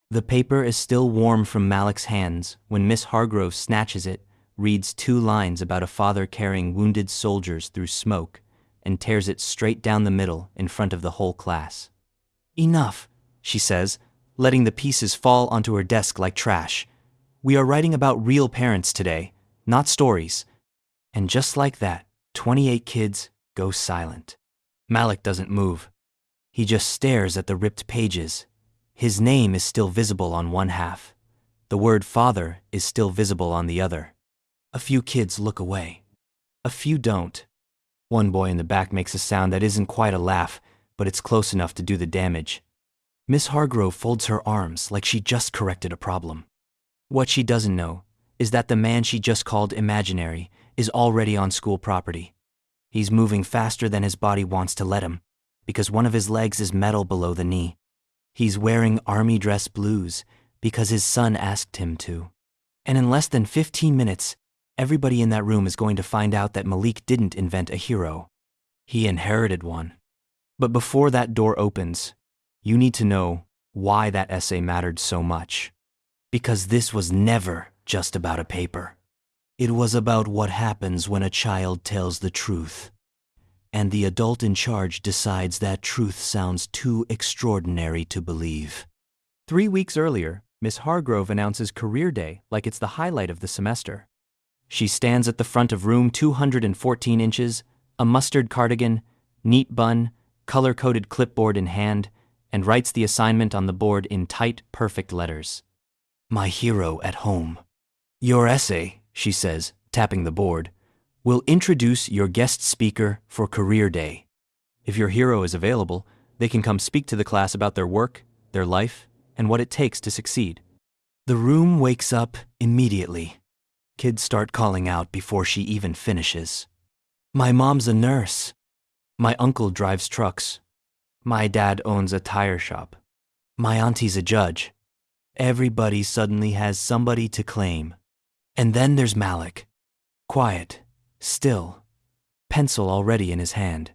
The paper is still warm from Malik's hands when Miss Hargrove snatches it, reads 2 lines about a father carrying wounded soldiers through smoke, and tears it straight down the middle in front of the whole class. "Enough," she says, letting the pieces fall onto her desk like trash. "We are writing about real parents today, not stories." And just like that, 28 kids go silent. Malik doesn't move. He just stares at the ripped pages. His name is still visible on one half. The word father is still visible on the other. A few kids look away. A few don't. One boy in the back makes a sound that isn't quite a laugh, but it's close enough to do the damage. Miss Hargrove folds her arms like she just corrected a problem. What she doesn't know is that the man she just called imaginary is already on school property. He's moving faster than his body wants to let him, because one of his legs is metal below the knee. He's wearing army dress blues because his son asked him to. And in less than 15 minutes, everybody in that room is going to find out that Malik didn't invent a hero. He inherited one. But before that door opens, you need to know why that essay mattered so much. Because this was never just about a paper. It was about what happens when a child tells the truth, and the adult in charge decides that truth sounds too extraordinary to believe. 3 weeks earlier, Miss Hargrove announces Career Day like it's the highlight of the semester. She stands at the front of room 214 inches, a mustard cardigan, neat bun, color-coded clipboard in hand, and writes the assignment on the board in tight, perfect letters. "My hero at home. Your essay," she says, tapping the board, "will introduce your guest speaker for Career Day. If your hero is available, they can come speak to the class about their work, their life, and what it takes to succeed." The room wakes up immediately. Kids start calling out before she even finishes. "My mom's a nurse. My uncle drives trucks. My dad owns a tire shop. My auntie's a judge." Everybody suddenly has somebody to claim. And then there's Malik. Quiet, still, pencil already in his hand.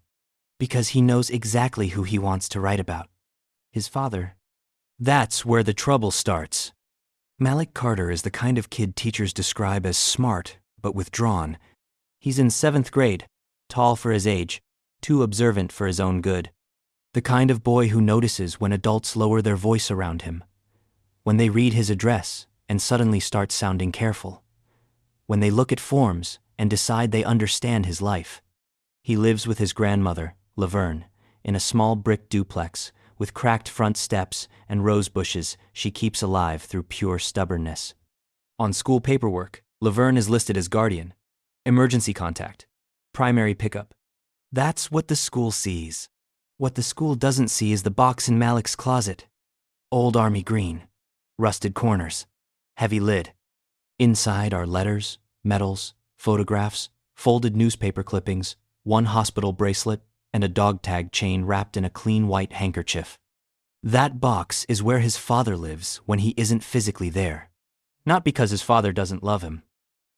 Because he knows exactly who he wants to write about. His father. That's where the trouble starts. Malik Carter is the kind of kid teachers describe as smart, but withdrawn. He's in 7th grade, tall for his age, too observant for his own good. The kind of boy who notices when adults lower their voice around him. When they read his address and suddenly start sounding careful. When they look at forms and decide they understand his life. He lives with his grandmother, Laverne, in a small brick duplex with cracked front steps and rose bushes she keeps alive through pure stubbornness. On school paperwork, Laverne is listed as guardian, emergency contact, primary pickup. That's what the school sees. What the school doesn't see is the box in Malik's closet. Old army green, rusted corners, heavy lid. Inside are letters, medals, photographs, folded newspaper clippings, one hospital bracelet, and a dog tag chain wrapped in a clean white handkerchief. That box is where his father lives when he isn't physically there. Not because his father doesn't love him,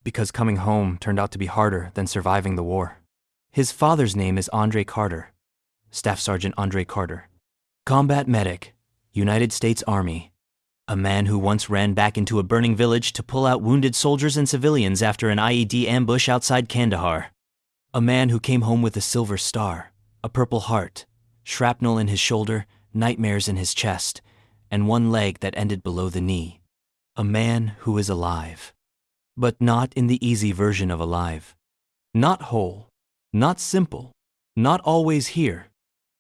because coming home turned out to be harder than surviving the war. His father's name is Andre Carter, Staff Sergeant Andre Carter, combat medic, United States Army, a man who once ran back into a burning village to pull out wounded soldiers and civilians after an IED ambush outside Kandahar. A man who came home with a silver star, a purple heart, shrapnel in his shoulder, nightmares in his chest, and one leg that ended below the knee. A man who is alive. But not in the easy version of alive. Not whole, not simple, not always here.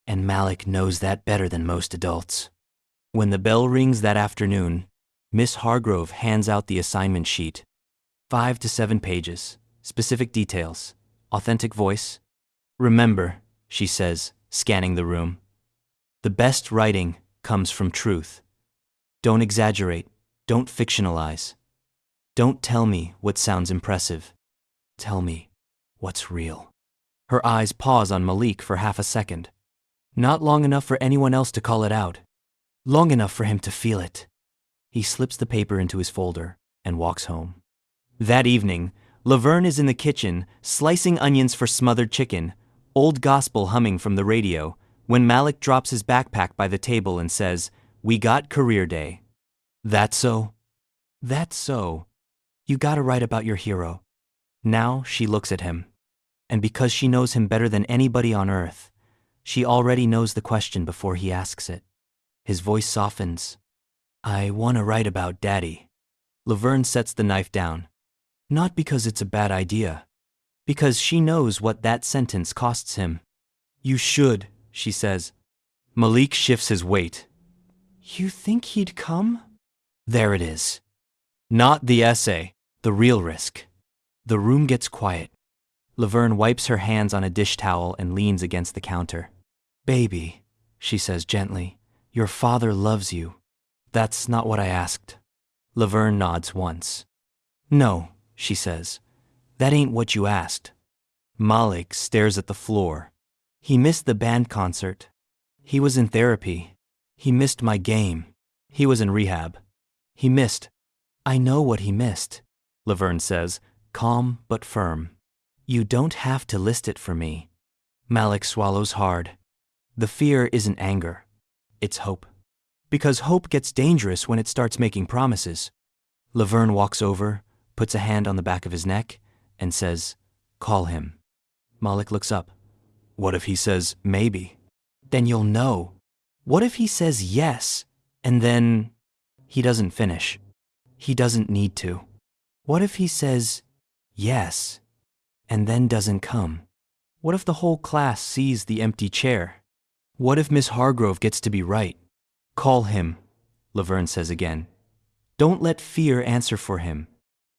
And Malik knows that better than most adults. When the bell rings that afternoon, Miss Hargrove hands out the assignment sheet. 5 to 7 pages, specific details, authentic voice. "Remember," she says, scanning the room, "the best writing comes from truth. Don't exaggerate, don't fictionalize. Don't tell me what sounds impressive. Tell me what's real." Her eyes pause on Malik for half a second. Not long enough for anyone else to call it out. Long enough for him to feel it. He slips the paper into his folder and walks home. That evening, Laverne is in the kitchen, slicing onions for smothered chicken, old gospel humming from the radio, when Malik drops his backpack by the table and says, "We got Career Day." That's so? That's so. You gotta write about your hero. Now she looks at him. And because she knows him better than anybody on earth, she already knows the question before he asks it. His voice softens. I want to write about Daddy. Laverne sets the knife down. Not because it's a bad idea. Because she knows what that sentence costs him. You should, she says. Malik shifts his weight. You think he'd come? There it is. Not the essay, the real risk. The room gets quiet. Laverne wipes her hands on a dish towel and leans against the counter. Baby, she says gently, your father loves you. That's not what I asked. Laverne nods once. No, she says. That ain't what you asked. Malik stares at the floor. He missed the band concert. He was in therapy. He missed my game. He was in rehab. He missed. I know what he missed, Laverne says, calm but firm. You don't have to list it for me. Malik swallows hard. The fear isn't anger. It's hope. Because hope gets dangerous when it starts making promises. Laverne walks over, puts a hand on the back of his neck, and says, call him. Malik looks up. What if he says maybe? Then you'll know. What if he says yes, and then he doesn't finish? He doesn't need to. What if he says yes, and then doesn't come? What if the whole class sees the empty chair? What if Miss Hargrove gets to be right? Call him, Laverne says again. Don't let fear answer for him.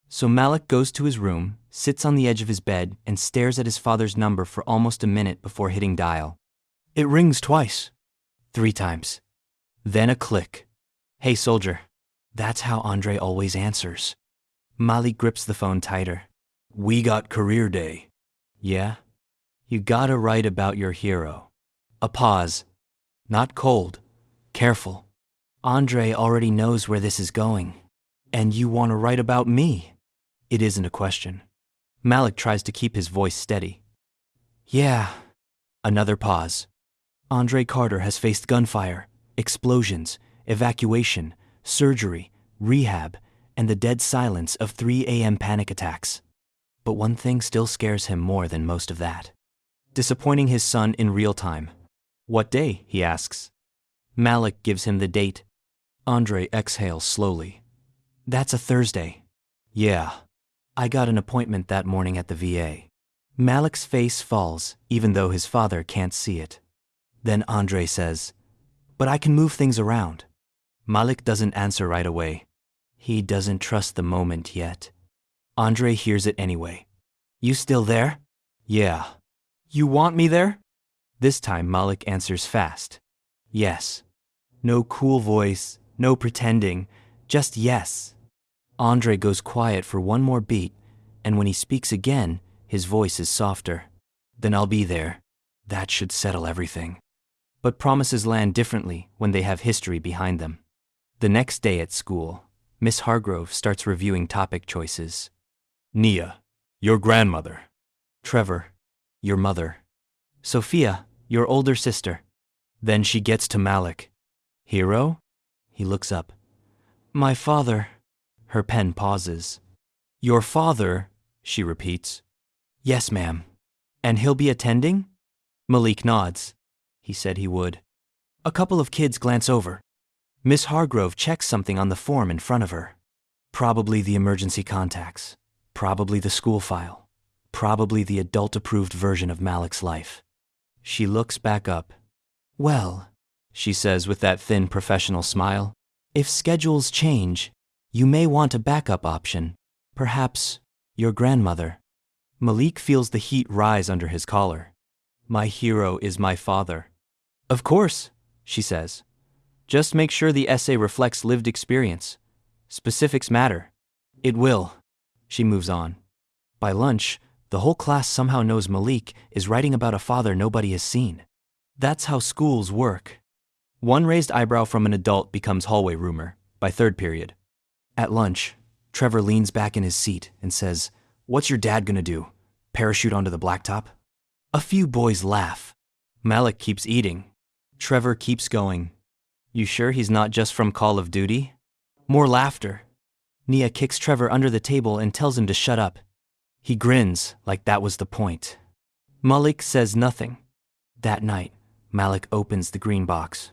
So Malik goes to his room, sits on the edge of his bed, and stares at his father's number for almost a minute before hitting dial. It rings twice. 3 times. Then a click. Hey, soldier. That's how Andre always answers. Malik grips the phone tighter. We got career day. Yeah? You gotta write about your hero. A pause. Not cold. Careful. Andre already knows where this is going. And you want to write about me? It isn't a question. Malik tries to keep his voice steady. Yeah. Another pause. Andre Carter has faced gunfire, explosions, evacuation, surgery, rehab, and the dead silence of 3 a.m. panic attacks. But one thing still scares him more than most of that. Disappointing his son in real time. What day, he asks. Malik gives him the date. Andre exhales slowly. That's a Thursday. Yeah. I got an appointment that morning at the VA. Malik's face falls, even though his father can't see it. Then Andre says, but I can move things around. Malik doesn't answer right away. He doesn't trust the moment yet. Andre hears it anyway. You still there? Yeah. You want me there? This time Malik answers fast. Yes. No cool voice, no pretending, just yes. Andre goes quiet for one more beat, and when he speaks again, his voice is softer. Then I'll be there. That should settle everything. But promises land differently when they have history behind them. The next day at school, Miss Hargrove starts reviewing topic choices. Nia, your grandmother. Trevor, your mother. Sophia, your older sister. Then she gets to Malik. Hero? He looks up. My father. Her pen pauses. Your father, she repeats. Yes, ma'am. And he'll be attending? Malik nods. He said he would. A couple of kids glance over. Miss Hargrove checks something on the form in front of her. Probably the emergency contacts. Probably the school file. Probably the adult-approved version of Malik's life. She looks back up. Well, she says with that thin professional smile, if schedules change, you may want a backup option. Perhaps your grandmother. Malik feels the heat rise under his collar. My hero is my father. Of course, she says. Just make sure the essay reflects lived experience. Specifics matter. It will. She moves on. By lunch, the whole class somehow knows Malik is writing about a father nobody has seen. That's how schools work. One raised eyebrow from an adult becomes hallway rumor by third period. At lunch, Trevor leans back in his seat and says, What's your dad gonna do? Parachute onto the blacktop? A few boys laugh. Malik keeps eating. Trevor keeps going. You sure he's not just from Call of Duty? More laughter. Nia kicks Trevor under the table and tells him to shut up. He grins like that was the point. Malik says nothing. That night, Malik opens the green box.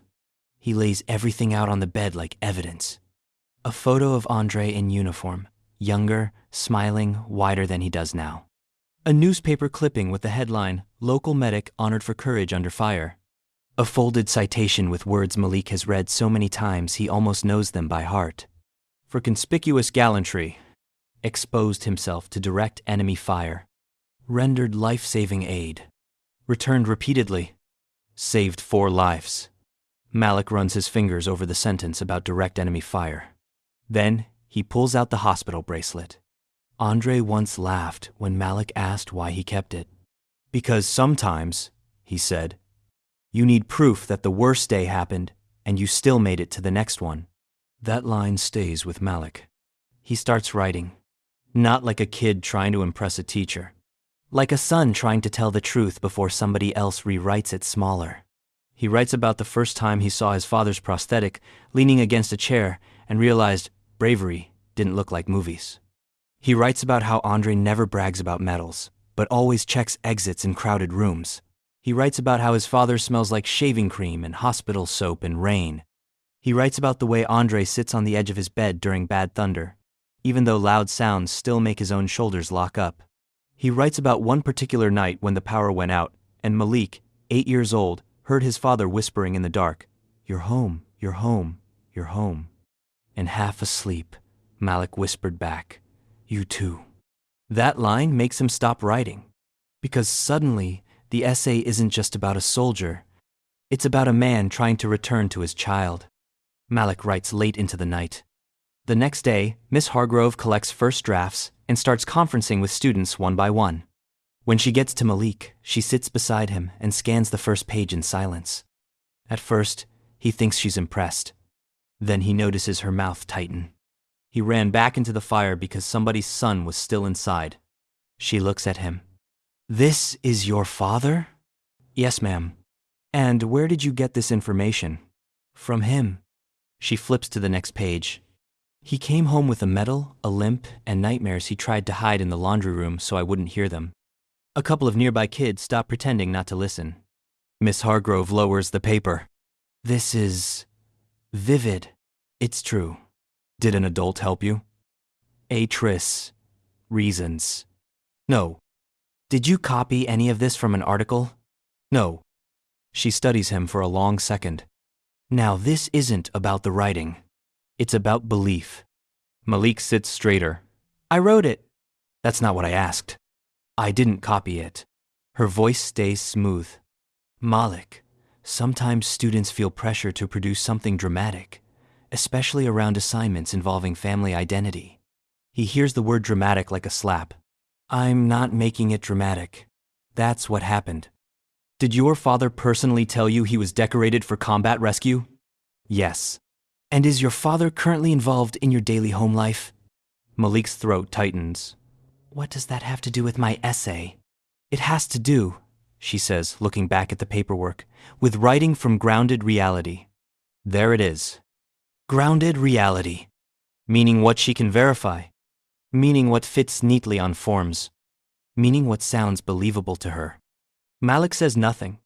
He lays everything out on the bed like evidence. A photo of Andre in uniform, younger, smiling, wider than he does now. A newspaper clipping with the headline, "Local Medic Honored for Courage Under Fire." A folded citation with words Malik has read so many times he almost knows them by heart. For conspicuous gallantry, exposed himself to direct enemy fire, rendered life-saving aid, returned repeatedly, saved 4 lives. Malik runs his fingers over the sentence about direct enemy fire. Then he pulls out the hospital bracelet. Andre once laughed when Malik asked why he kept it. Because sometimes, he said, you need proof that the worst day happened and you still made it to the next one. That line stays with Malik. He starts writing, not like a kid trying to impress a teacher, like a son trying to tell the truth before somebody else rewrites it smaller. He writes about the first time he saw his father's prosthetic leaning against a chair and realized bravery didn't look like movies. He writes about how Andre never brags about medals, but always checks exits in crowded rooms. He writes about how his father smells like shaving cream and hospital soap and rain. He writes about the way Andre sits on the edge of his bed during bad thunder, even though loud sounds still make his own shoulders lock up. He writes about one particular night when the power went out, and Malik, 8 years old, heard his father whispering in the dark, "You're home, you're home, you're home." And half asleep, Malik whispered back, "You too." That line makes him stop writing, because suddenly the essay isn't just about a soldier, it's about a man trying to return to his child. Malik writes late into the night. The next day, Miss Hargrove collects first drafts and starts conferencing with students one by one. When she gets to Malik, she sits beside him and scans the first page in silence. At first, he thinks she's impressed. Then he notices her mouth tighten. He ran back into the fire because somebody's son was still inside. She looks at him. "This is your father?" "Yes, ma'am." "And where did you get this information?" "From him." She flips to the next page. "He came home with a medal, a limp, and nightmares he tried to hide in the laundry room so I wouldn't hear them." A couple of nearby kids stop pretending not to listen. Miss Hargrove lowers the paper. "This is vivid. It's true. Did an adult help you?" "Tris. Reasons." "No." "Did you copy any of this from an article?" "No." She studies him for a long second. "Now this isn't about the writing. It's about belief." Malik sits straighter. "I wrote it." "That's not what I asked." "I didn't copy it." Her voice stays smooth. "Malik, sometimes students feel pressure to produce something dramatic, especially around assignments involving family identity." He hears the word dramatic like a slap. "I'm not making it dramatic. That's what happened." "Did your father personally tell you he was decorated for combat rescue?" "Yes." "And is your father currently involved in your daily home life?" Malik's throat tightens. "What does that have to do with my essay?" "It has to do," she says, looking back at the paperwork, "with writing from grounded reality." There it is. Grounded reality. Meaning what she can verify. Meaning what fits neatly on forms. Meaning what sounds believable to her. Malik says nothing.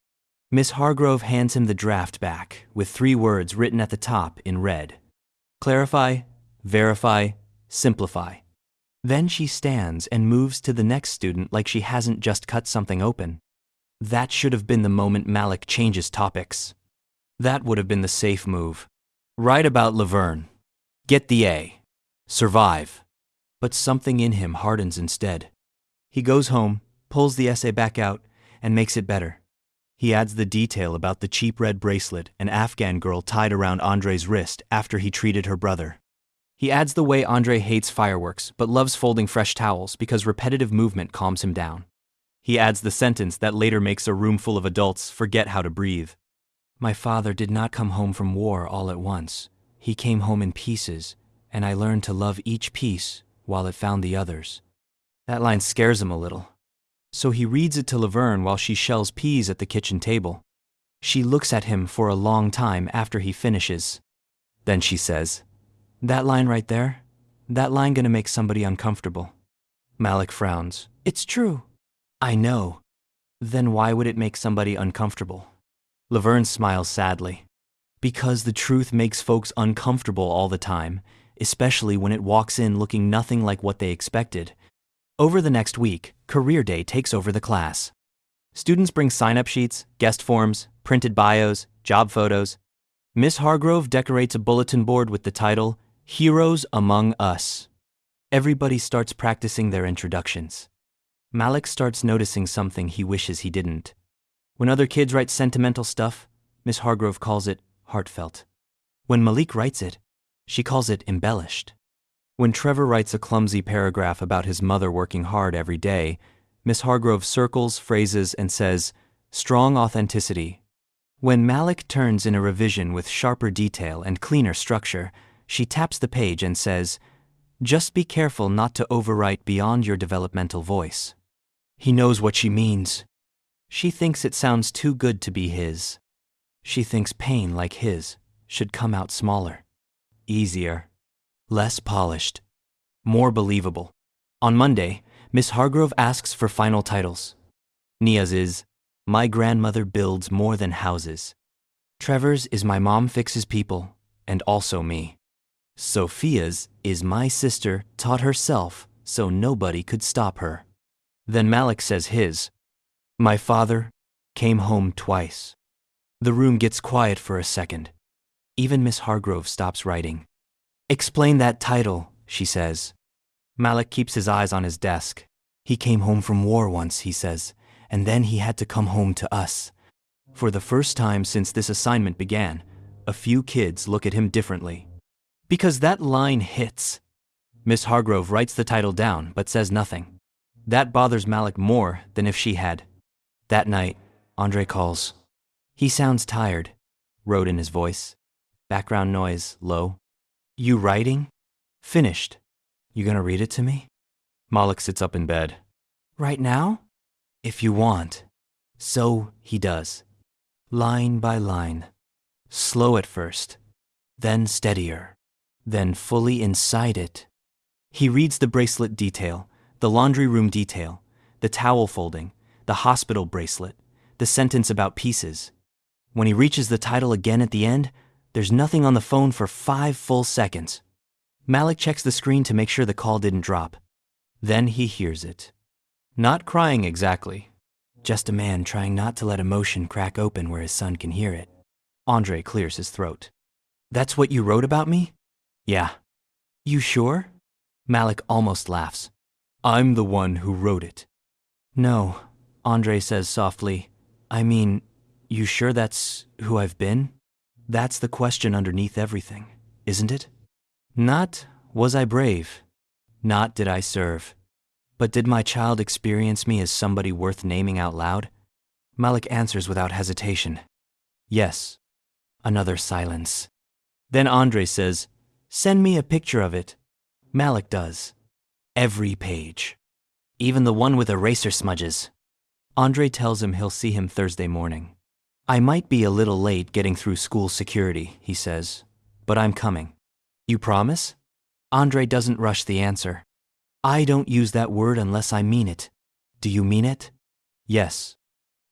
Miss Hargrove hands him the draft back, with 3 words written at the top in red. Clarify, verify, simplify. Then she stands and moves to the next student like she hasn't just cut something open. That should have been the moment Malik changes topics. That would have been the safe move. Write about Laverne. Get the A. Survive. But something in him hardens instead. He goes home, pulls the essay back out, and makes it better. He adds the detail about the cheap red bracelet an Afghan girl tied around Andre's wrist after he treated her brother. He adds the way Andre hates fireworks but loves folding fresh towels because repetitive movement calms him down. He adds the sentence that later makes a room full of adults forget how to breathe. "My father did not come home from war all at once. He came home in pieces, and I learned to love each piece while it found the others." That line scares him a little. So he reads it to Laverne while she shells peas at the kitchen table. She looks at him for a long time after he finishes. Then she says, That line right there? That line gonna make somebody uncomfortable. Malik frowns. It's true. I know. Then why would it make somebody uncomfortable? Laverne smiles sadly. Because the truth makes folks uncomfortable all the time, especially when it walks in looking nothing like what they expected. Over the next week, Career Day takes over the class. Students bring sign-up sheets, guest forms, printed bios, job photos. Miss Hargrove decorates a bulletin board with the title, Heroes Among Us. Everybody starts practicing their introductions. Malik starts noticing something he wishes he didn't. When other kids write sentimental stuff, Miss Hargrove calls it heartfelt. When Malik writes it, she calls it embellished. When Trevor writes a clumsy paragraph about his mother working hard every day, Miss Hargrove circles, phrases, and says, strong authenticity. When Malik turns in a revision with sharper detail and cleaner structure, she taps the page and says, just be careful not to overwrite beyond your developmental voice. He knows what she means. She thinks it sounds too good to be his. She thinks pain like his should come out smaller, easier, less polished, more believable. On Monday, Miss Hargrove asks for final titles. Nia's is, My Grandmother Builds More Than Houses. Trevor's is My Mom Fixes People, and also me. Sophia's is My Sister Taught Herself so nobody could stop her. Then Malik says his, My father came home twice. The room gets quiet for a second. Even Miss Hargrove stops writing. Explain that title, she says. Malik keeps his eyes on his desk. He came home from war once, he says, and then he had to come home to us. For the first time since this assignment began, a few kids look at him differently. Because that line hits. Miss Hargrove writes the title down but says nothing. That bothers Malik more than if she had. That night, Andre calls. He sounds tired, wrote in his voice. Background noise low. You writing? Finished. You gonna read it to me? Malik sits up in bed. Right now? If you want. So he does. Line by line. Slow at first, then steadier, then fully inside it. He reads the bracelet detail, the laundry room detail, the towel folding, the hospital bracelet, the sentence about pieces. When he reaches the title again at the end, there's nothing on the phone for 5 full seconds. Malik checks the screen to make sure the call didn't drop. Then he hears it. Not crying exactly. Just a man trying not to let emotion crack open where his son can hear it. Andre clears his throat. That's what you wrote about me? Yeah. You sure? Malik almost laughs. I'm the one who wrote it. No, Andre says softly. I mean, you sure that's who I've been? That's the question underneath everything, isn't it? Not, was I brave? Not, did I serve? But did my child experience me as somebody worth naming out loud? Malik answers without hesitation. Yes. Another silence. Then Andre says, send me a picture of it. Malik does. Every page. Even the one with eraser smudges. Andre tells him he'll see him Thursday morning. I might be a little late getting through school security, he says, but I'm coming. You promise? Andre doesn't rush the answer. I don't use that word unless I mean it. Do you mean it? Yes.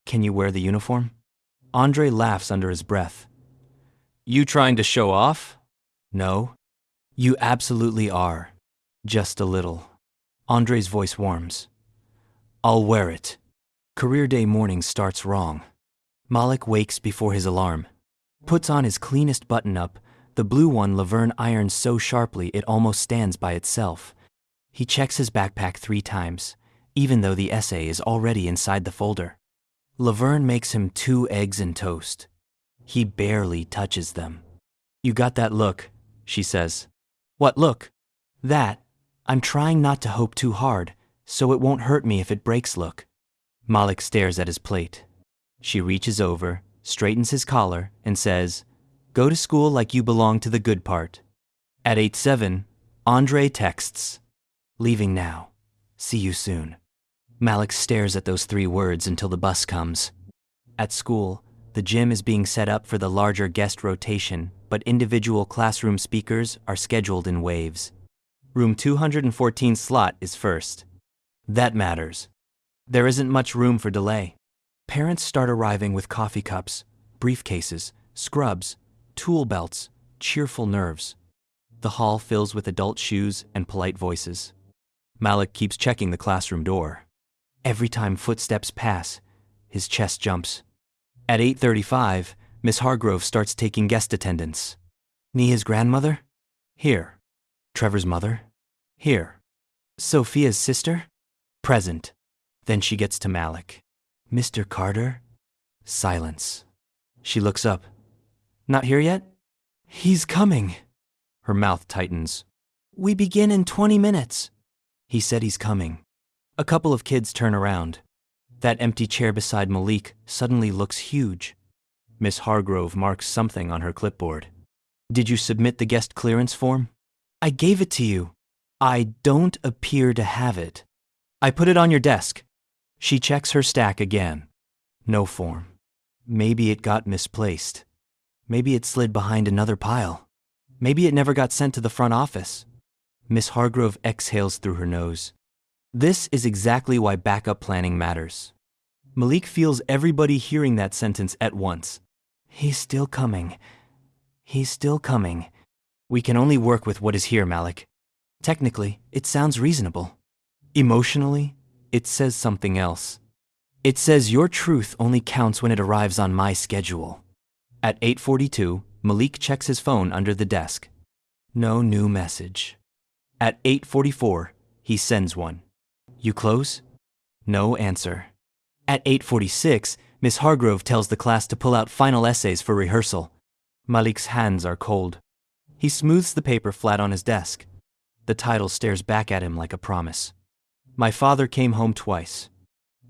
Can you wear the uniform? Andre laughs under his breath. You trying to show off? No. You absolutely are. Just a little. Andre's voice warms. I'll wear it. Career Day morning starts wrong. Malik wakes before his alarm. Puts on his cleanest button-up, the blue one Laverne irons so sharply it almost stands by itself. He checks his backpack 3 times, even though the essay is already inside the folder. Laverne makes him 2 eggs and toast. He barely touches them. You got that look, she says. What look? That. I'm trying not to hope too hard, so it won't hurt me if it breaks look. Malik stares at his plate. She reaches over, straightens his collar, and says, Go to school like you belong to the good part. At 8:07, Andre texts, Leaving now. See you soon. Malik stares at those 3 words until the bus comes. At school, the gym is being set up for the larger guest rotation, but but individual classroom speakers are scheduled in waves. Room 214 slot is first. That matters. There isn't much room for delay. Parents start arriving with coffee cups, briefcases, scrubs, tool belts, cheerful nerves. The hall fills with adult shoes and polite voices. Malik keeps checking the classroom door. Every time footsteps pass, his chest jumps. At 8:35, Miss Hargrove starts taking guest attendance. Nia's grandmother? Here. Trevor's mother? Here. Sophia's sister? Present. Then she gets to Malik. Mr. Carter? Silence. She looks up. Not here yet? He's coming. Her mouth tightens. We begin in 20 minutes. He said he's coming. A couple of kids turn around. That empty chair beside Malik suddenly looks huge. Miss Hargrove marks something on her clipboard. Did you submit the guest clearance form? I gave it to you. I don't appear to have it. I put it on your desk. She checks her stack again. No form. Maybe it got misplaced. Maybe it slid behind another pile. Maybe it never got sent to the front office. Miss Hargrove exhales through her nose. This is exactly why backup planning matters. Malik feels everybody hearing that sentence at once. He's still coming. He's still coming. We can only work with what is here, Malik. Technically, it sounds reasonable. Emotionally, it says something else. It says your truth only counts when it arrives on my schedule. At 8:42, Malik checks his phone under the desk. No new message. At 8:44, he sends one. You close? No answer. At 8:46, Miss Hargrove tells the class to pull out final essays for rehearsal. Malik's hands are cold. He smooths the paper flat on his desk. The title stares back at him like a promise. My father came home twice.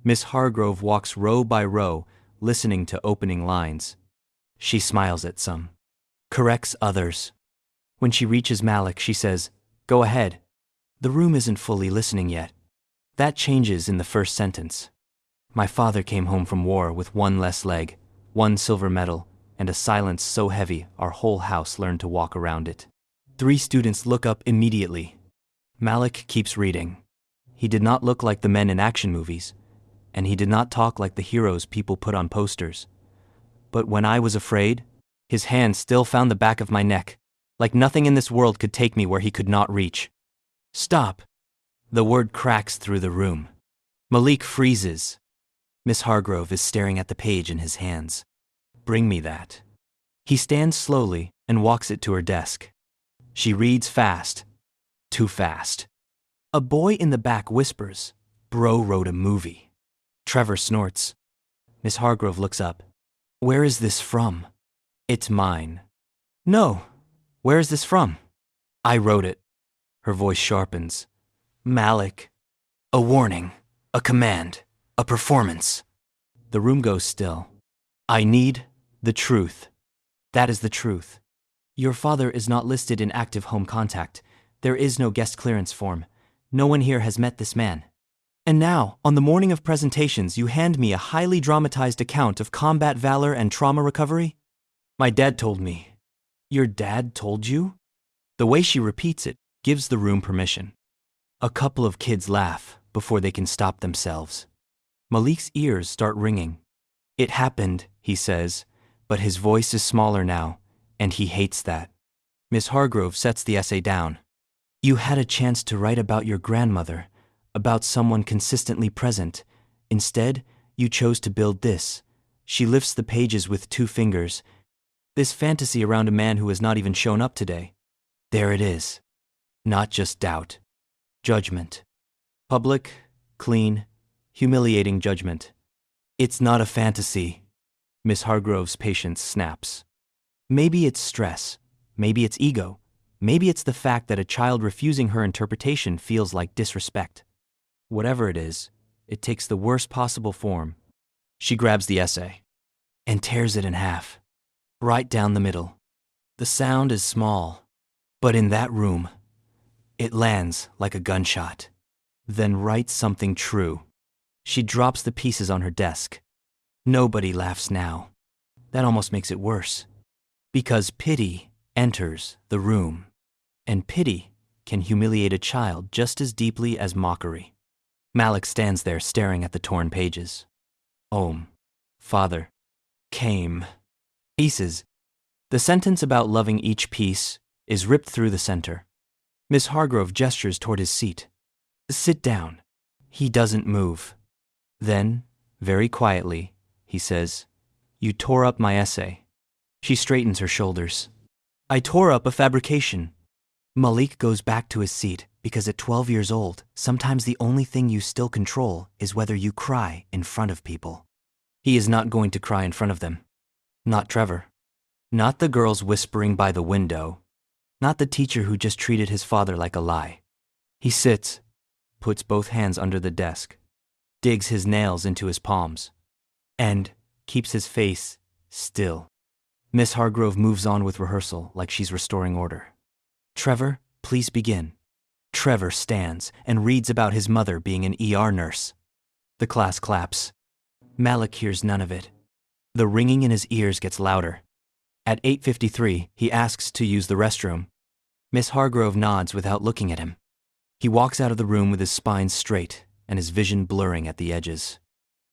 Miss Hargrove walks row by row, listening to opening lines. She smiles at some, corrects others. When she reaches Malik, she says, Go ahead. The room isn't fully listening yet. That changes in the first sentence. My father came home from war with one less leg, one silver medal, and a silence so heavy our whole house learned to walk around it. 3 students look up immediately. Malik keeps reading. He did not look like the men in action movies, and he did not talk like the heroes people put on posters. But when I was afraid, his hand still found the back of my neck, like nothing in this world could take me where he could not reach. Stop! The word cracks through the room. Malik freezes. Miss Hargrove is staring at the page in his hands. Bring me that. He stands slowly and walks it to her desk. She reads fast. Too fast. A boy in the back whispers, Bro wrote a movie. Trevor snorts. Miss Hargrove looks up. Where is this from? It's mine. No. Where is this from? I wrote it. Her voice sharpens. Malik. A warning. A command. A performance. The room goes still. I need the truth. That is the truth. Your father is not listed in active home contact. There is no guest clearance form. No one here has met this man. And now, on the morning of presentations, you hand me a highly dramatized account of combat valor and trauma recovery? My dad told me. Your dad told you? The way she repeats it gives the room permission. A couple of kids laugh before they can stop themselves. Malik's ears start ringing. It happened, he says, but his voice is smaller now, and he hates that. Miss Hargrove sets the essay down. You had a chance to write about your grandmother, about someone consistently present. Instead, you chose to build this. She lifts the pages with 2 fingers. This fantasy around a man who has not even shown up today. There it is. Not just doubt. Judgment. Public, clean, humiliating judgment. It's not a fantasy. Miss Hargrove's patience snaps. Maybe it's stress. Maybe it's ego. Maybe it's the fact that a child refusing her interpretation feels like disrespect. Whatever it is, it takes the worst possible form. She grabs the essay and tears it in half, right down the middle. The sound is small, but in that room, it lands like a gunshot. Then writes something true. She drops the pieces on her desk. Nobody laughs now. That almost makes it worse. Because pity enters the room. And pity can humiliate a child just as deeply as mockery. Malik stands there staring at the torn pages. Father came. Pieces. The sentence about loving each piece is ripped through the center. Miss Hargrove gestures toward his seat. Sit down. He doesn't move. Then, very quietly, he says, You tore up my essay. She straightens her shoulders. I tore up a fabrication. Malik goes back to his seat because at 12 years old, sometimes the only thing you still control is whether you cry in front of people. He is not going to cry in front of them. Not Trevor. Not the girls whispering by the window. Not the teacher who just treated his father like a lie. He sits, puts both hands under the desk, digs his nails into his palms, and keeps his face still. Miss Hargrove moves on with rehearsal like she's restoring order. Trevor, please begin. Trevor stands and reads about his mother being an ER nurse. The class claps. Malik hears none of it. The ringing in his ears gets louder. At 8:53, he asks to use the restroom. Miss Hargrove nods without looking at him. He walks out of the room with his spine straight and his vision blurring at the edges.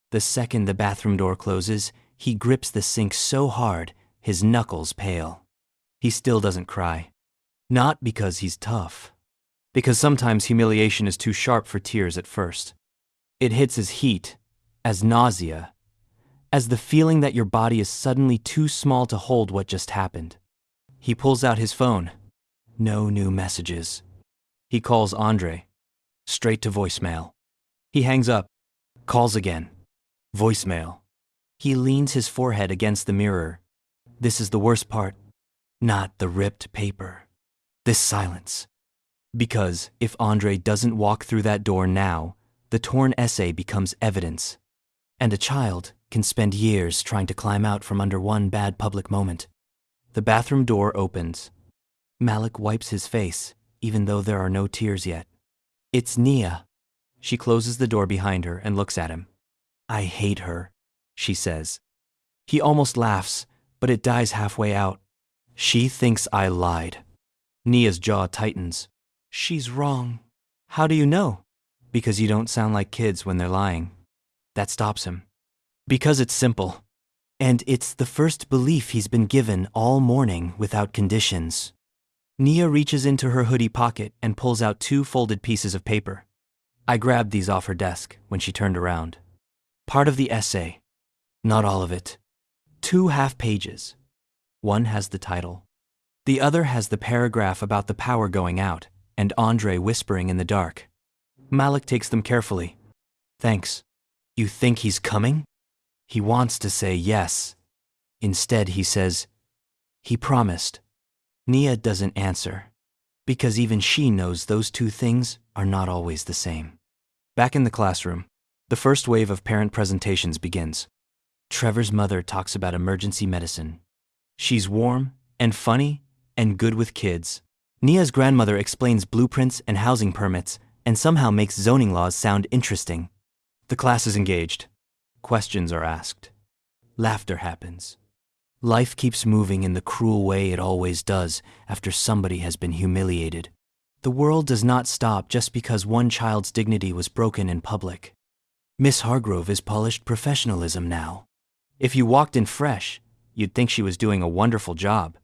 The second the bathroom door closes, he grips the sink so hard, his knuckles pale. He still doesn't cry. Not because he's tough. Because sometimes humiliation is too sharp for tears at first. It hits as heat, as nausea, as the feeling that your body is suddenly too small to hold what just happened. He pulls out his phone. No new messages. He calls Andre. Straight to voicemail. He hangs up. Calls again. Voicemail. He leans his forehead against the mirror. This is the worst part. Not the ripped paper. This silence. Because if Andre doesn't walk through that door now, the torn essay becomes evidence. And a child can spend years trying to climb out from under one bad public moment. The bathroom door opens. Malik wipes his face, even though there are no tears yet. It's Nia. She closes the door behind her and looks at him. I hate her, she says. He almost laughs, but it dies halfway out. She thinks I lied. Nia's jaw tightens. She's wrong. How do you know? Because you don't sound like kids when they're lying. That stops him. Because it's simple. And it's the first belief he's been given all morning without conditions. Nia reaches into her hoodie pocket and pulls out 2 folded pieces of paper. I grabbed these off her desk when she turned around. Part of the essay. Not all of it. 2 half pages. One has the title. The other has the paragraph about the power going out and Andre whispering in the dark. Malik takes them carefully. Thanks. You think he's coming? He wants to say yes. Instead, he says, he promised. Nia doesn't answer, because even she knows those 2 things are not always the same. Back in the classroom, the first wave of parent presentations begins. Trevor's mother talks about emergency medicine. She's warm and funny and good with kids. Nia's grandmother explains blueprints and housing permits and somehow makes zoning laws sound interesting. The class is engaged. Questions are asked. Laughter happens. Life keeps moving in the cruel way it always does after somebody has been humiliated. The world does not stop just because one child's dignity was broken in public. Miss Hargrove is polished professionalism now. If you walked in fresh, you'd think she was doing a wonderful job.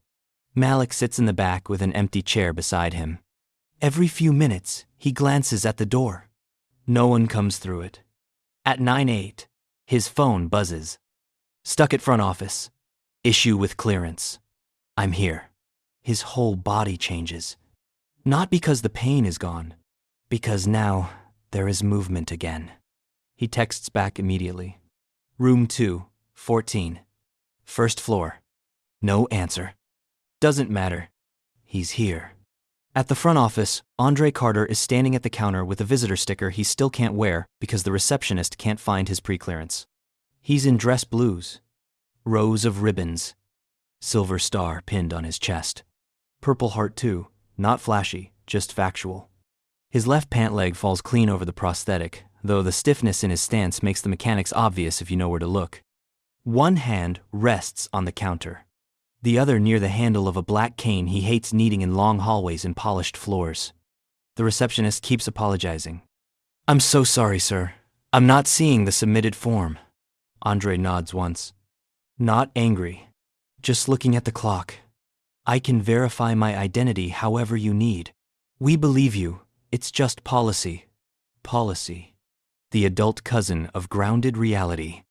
Malik sits in the back with an empty chair beside him. Every few minutes, he glances at the door. No one comes through it. At 9:08, his phone buzzes. Stuck at front office. Issue with clearance. I'm here. His whole body changes. Not because the pain is gone, because now there is movement again. He texts back immediately. Room 214. First floor. No answer. Doesn't matter. He's here. At the front office, Andre Carter is standing at the counter with a visitor sticker he still can't wear because the receptionist can't find his pre-clearance. He's in dress blues. Rows of ribbons. Silver star pinned on his chest. Purple heart too, not flashy, just factual. His left pant leg falls clean over the prosthetic, though the stiffness in his stance makes the mechanics obvious if you know where to look. One hand rests on the counter. the other near the handle of a black cane he hates needing in long hallways and polished floors. The receptionist keeps apologizing. "I'm so sorry, sir. I'm not seeing the submitted form." Andre nods once. Not angry, just looking at the clock. "I can verify my identity however you need. We believe you. It's just policy." Policy. The adult cousin of grounded reality.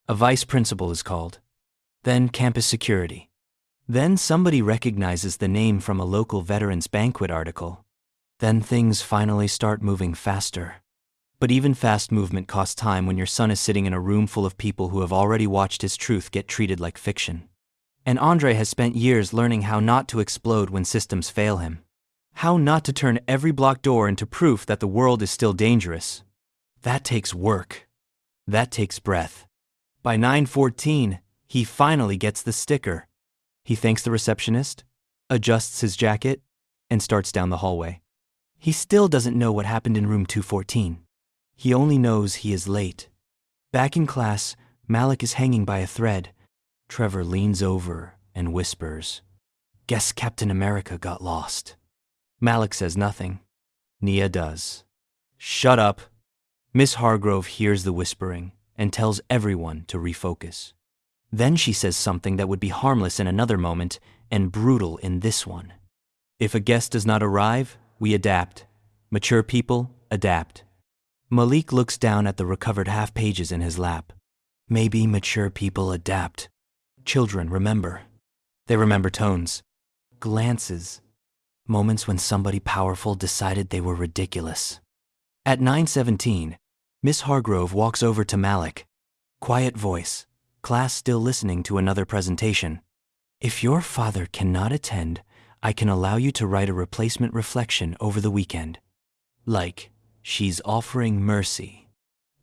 A vice principal is called. Then campus security. Then somebody recognizes the name from a local veterans banquet article. Then things finally start moving faster. But even fast movement costs time when your son is sitting in a room full of people who have already watched his truth get treated like fiction. And Andre has spent years learning how not to explode when systems fail him. How not to turn every blocked door into proof that the world is still dangerous. That takes work. That takes breath. By 9:14, he finally gets the sticker. He thanks the receptionist, adjusts his jacket, and starts down the hallway. He still doesn't know what happened in room 214. He only knows he is late. Back in class, Malik is hanging by a thread. Trevor leans over and whispers, "Guess Captain America got lost." Malik says nothing. Nia does. "Shut up." Miss Hargrove hears the whispering and tells everyone to refocus. Then she says something that would be harmless in another moment and brutal in this one. "If a guest does not arrive, we adapt. Mature people adapt." Malik looks down at the recovered half pages in his lap. Maybe mature people adapt. Children remember. They remember tones, glances, moments when somebody powerful decided they were ridiculous. At 9:17, Miss Hargrove walks over to Malik. Quiet voice, class still listening to another presentation. "If your father cannot attend, I can allow you to write a replacement reflection over the weekend." Like she's offering mercy.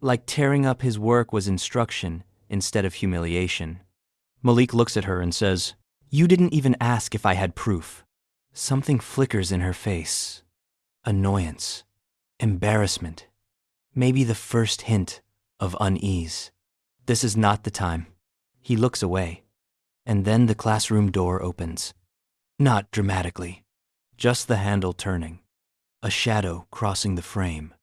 Like tearing up his work was instruction instead of humiliation. Malik looks at her and says, "You didn't even ask if I had proof." Something flickers in her face. Annoyance. Embarrassment. Maybe the first hint of unease. This is not the time. He looks away. And then the classroom door opens. Not dramatically. Just the handle turning. A shadow crossing the frame.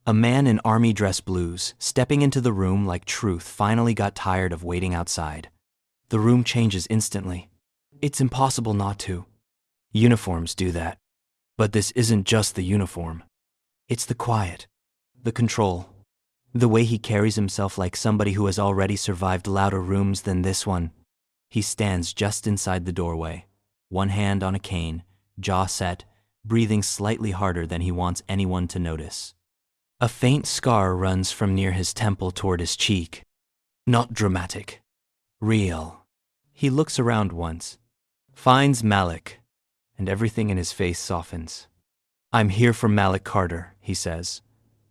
A man in army dress blues, stepping into the room like truth finally got tired of waiting outside. The room changes instantly. It's impossible not to. Uniforms do that. But this isn't just the uniform. It's the quiet, the control, the way he carries himself like somebody who has already survived louder rooms than this one. He stands just inside the doorway, one hand on a cane, jaw set, breathing slightly harder than he wants anyone to notice. A faint scar runs from near his temple toward his cheek. Not dramatic. Real. He looks around once, finds Malik, and everything in his face softens. "I'm here for Malik Carter," he says.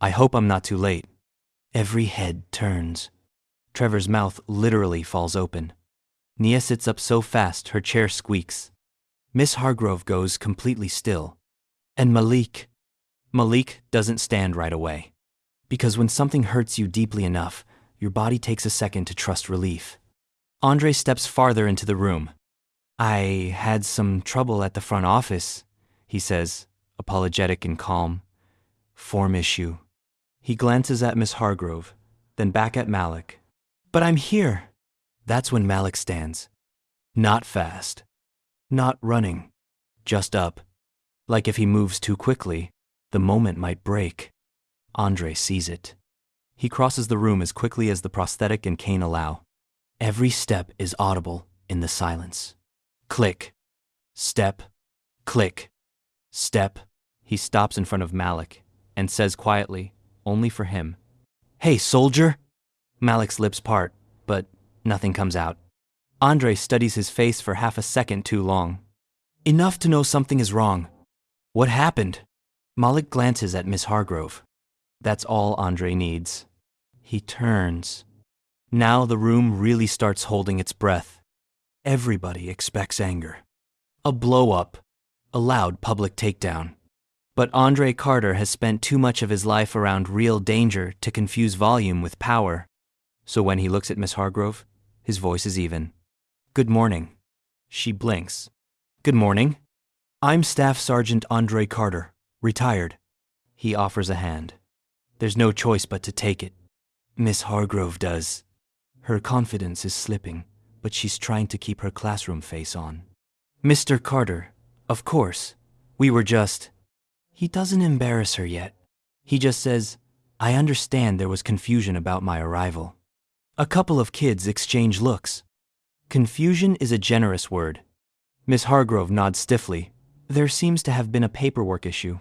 "I hope I'm not too late." Every head turns. Trevor's mouth literally falls open. Nia sits up so fast her chair squeaks. Miss Hargrove goes completely still. And Malik doesn't stand right away. Because when something hurts you deeply enough, your body takes a second to trust relief. Andre steps farther into the room. "I had some trouble at the front office," he says, apologetic and calm. "Form issue." He glances at Miss Hargrove, then back at Malik. "But I'm here." That's when Malik stands. Not fast. Not running. Just up. Like if he moves too quickly, the moment might break. Andre sees it. He crosses the room as quickly as the prosthetic and cane allow. Every step is audible in the silence. Click. Step. Click. Step. He stops in front of Malik and says quietly, only for him, "Hey, soldier!" Malik's lips part, but nothing comes out. Andre studies his face for half a second too long. Enough to know something is wrong. What happened? Malik glances at Miss Hargrove. That's all Andre needs. He turns. Now the room really starts holding its breath. Everybody expects anger. A blow-up. A loud public takedown. But Andre Carter has spent too much of his life around real danger to confuse volume with power. So when he looks at Miss Hargrove, his voice is even. "Good morning." She blinks. Good morning. I'm Staff Sergeant Andre Carter, retired. He offers a hand. There's no choice but to take it. Miss Hargrove does. Her confidence is slipping, but she's trying to keep her classroom face on. Mr. Carter, of course. We were just... He doesn't embarrass her yet. He just says, I understand there was confusion about my arrival. A couple of kids exchange looks. Confusion is a generous word. Miss Hargrove nods stiffly. There seems to have been a paperwork issue.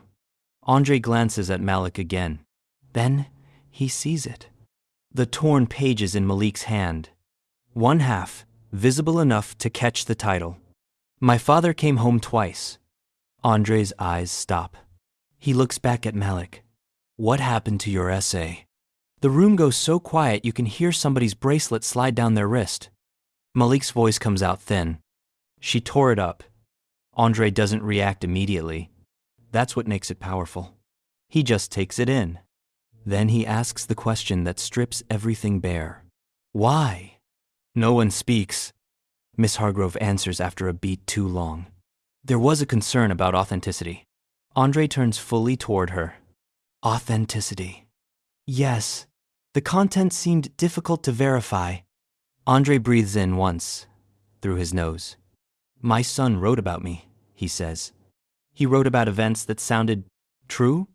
Andre glances at Malik again. Then he sees it. The torn pages in Malik's hand. One half, visible enough to catch the title. My father came home twice. Andre's eyes stop. He looks back at Malik. What happened to your essay? The room goes so quiet you can hear somebody's bracelet slide down their wrist. Malik's voice comes out thin. She tore it up. Andre doesn't react immediately. That's what makes it powerful. He just takes it in. Then he asks the question that strips everything bare. Why? No one speaks. Miss Hargrove answers after a beat too long. There was a concern about authenticity. Andre turns fully toward her. Authenticity. Yes. The content seemed difficult to verify. Andre breathes in once, through his nose. My son wrote about me, he says. He wrote about events that sounded true?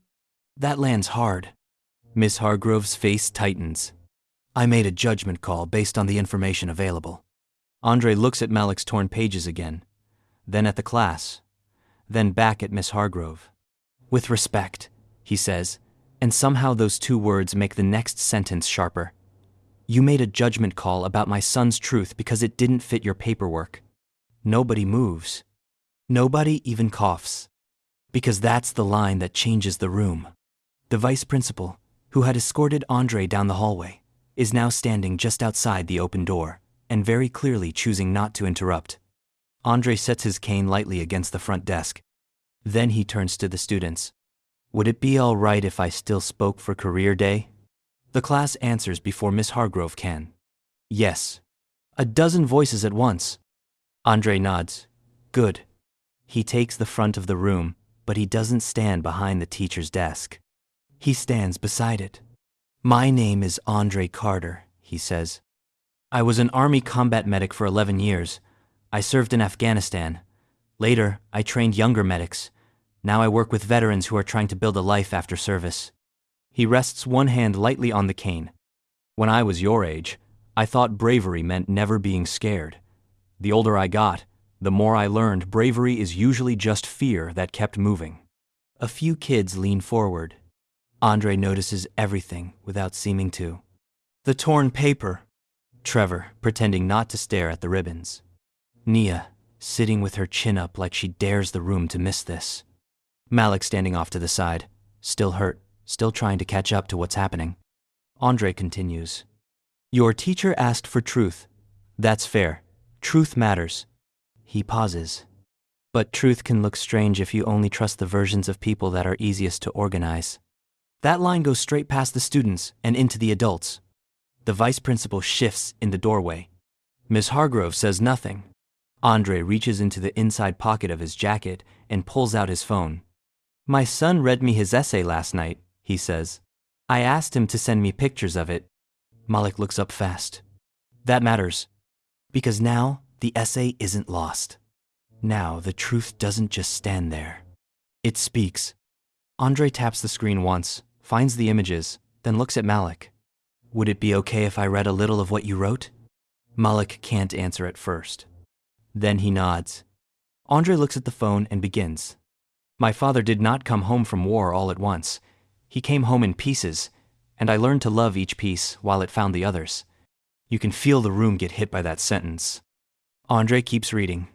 That lands hard. Miss Hargrove's face tightens. I made a judgment call based on the information available. Andre looks at Malik's torn pages again, then at the class, then back at Miss Hargrove. With respect, he says, and somehow those two words make the next sentence sharper. You made a judgment call about my son's truth because it didn't fit your paperwork. Nobody moves. Nobody even coughs. Because that's the line that changes the room. The vice principal, who had escorted Andre down the hallway, is now standing just outside the open door, and very clearly choosing not to interrupt. Andre sets his cane lightly against the front desk. Then he turns to the students. Would it be all right if I still spoke for career day? The class answers before Miss Hargrove can. Yes. A dozen voices at once. Andre nods. Good. He takes the front of the room, but he doesn't stand behind the teacher's desk. He stands beside it. My name is Andre Carter, he says. I was an Army combat medic for 11 years. I served in Afghanistan. Later, I trained younger medics. Now I work with veterans who are trying to build a life after service. He rests one hand lightly on the cane. When I was your age, I thought bravery meant never being scared. The older I got, the more I learned bravery is usually just fear that kept moving. A few kids lean forward. Andre notices everything without seeming to. The torn paper. Trevor, pretending not to stare at the ribbons. Nia, sitting with her chin up like she dares the room to miss this. Malik standing off to the side, still hurt, still trying to catch up to what's happening. Andre continues. Your teacher asked for truth. That's fair. Truth matters. He pauses. But truth can look strange if you only trust the versions of people that are easiest to organize. That line goes straight past the students and into the adults. The vice principal shifts in the doorway. Miss Hargrove says nothing. Andre reaches into the inside pocket of his jacket and pulls out his phone. My son read me his essay last night, he says. I asked him to send me pictures of it. Malik looks up fast. That matters. Because now the essay isn't lost. Now the truth doesn't just stand there. It speaks. Andre taps the screen once, finds the images, then looks at Malik. Would it be okay if I read a little of what you wrote? Malik can't answer at first. Then he nods. Andre looks at the phone and begins. My father did not come home from war all at once. He came home in pieces, and I learned to love each piece while it found the others. You can feel the room get hit by that sentence. Andre keeps reading.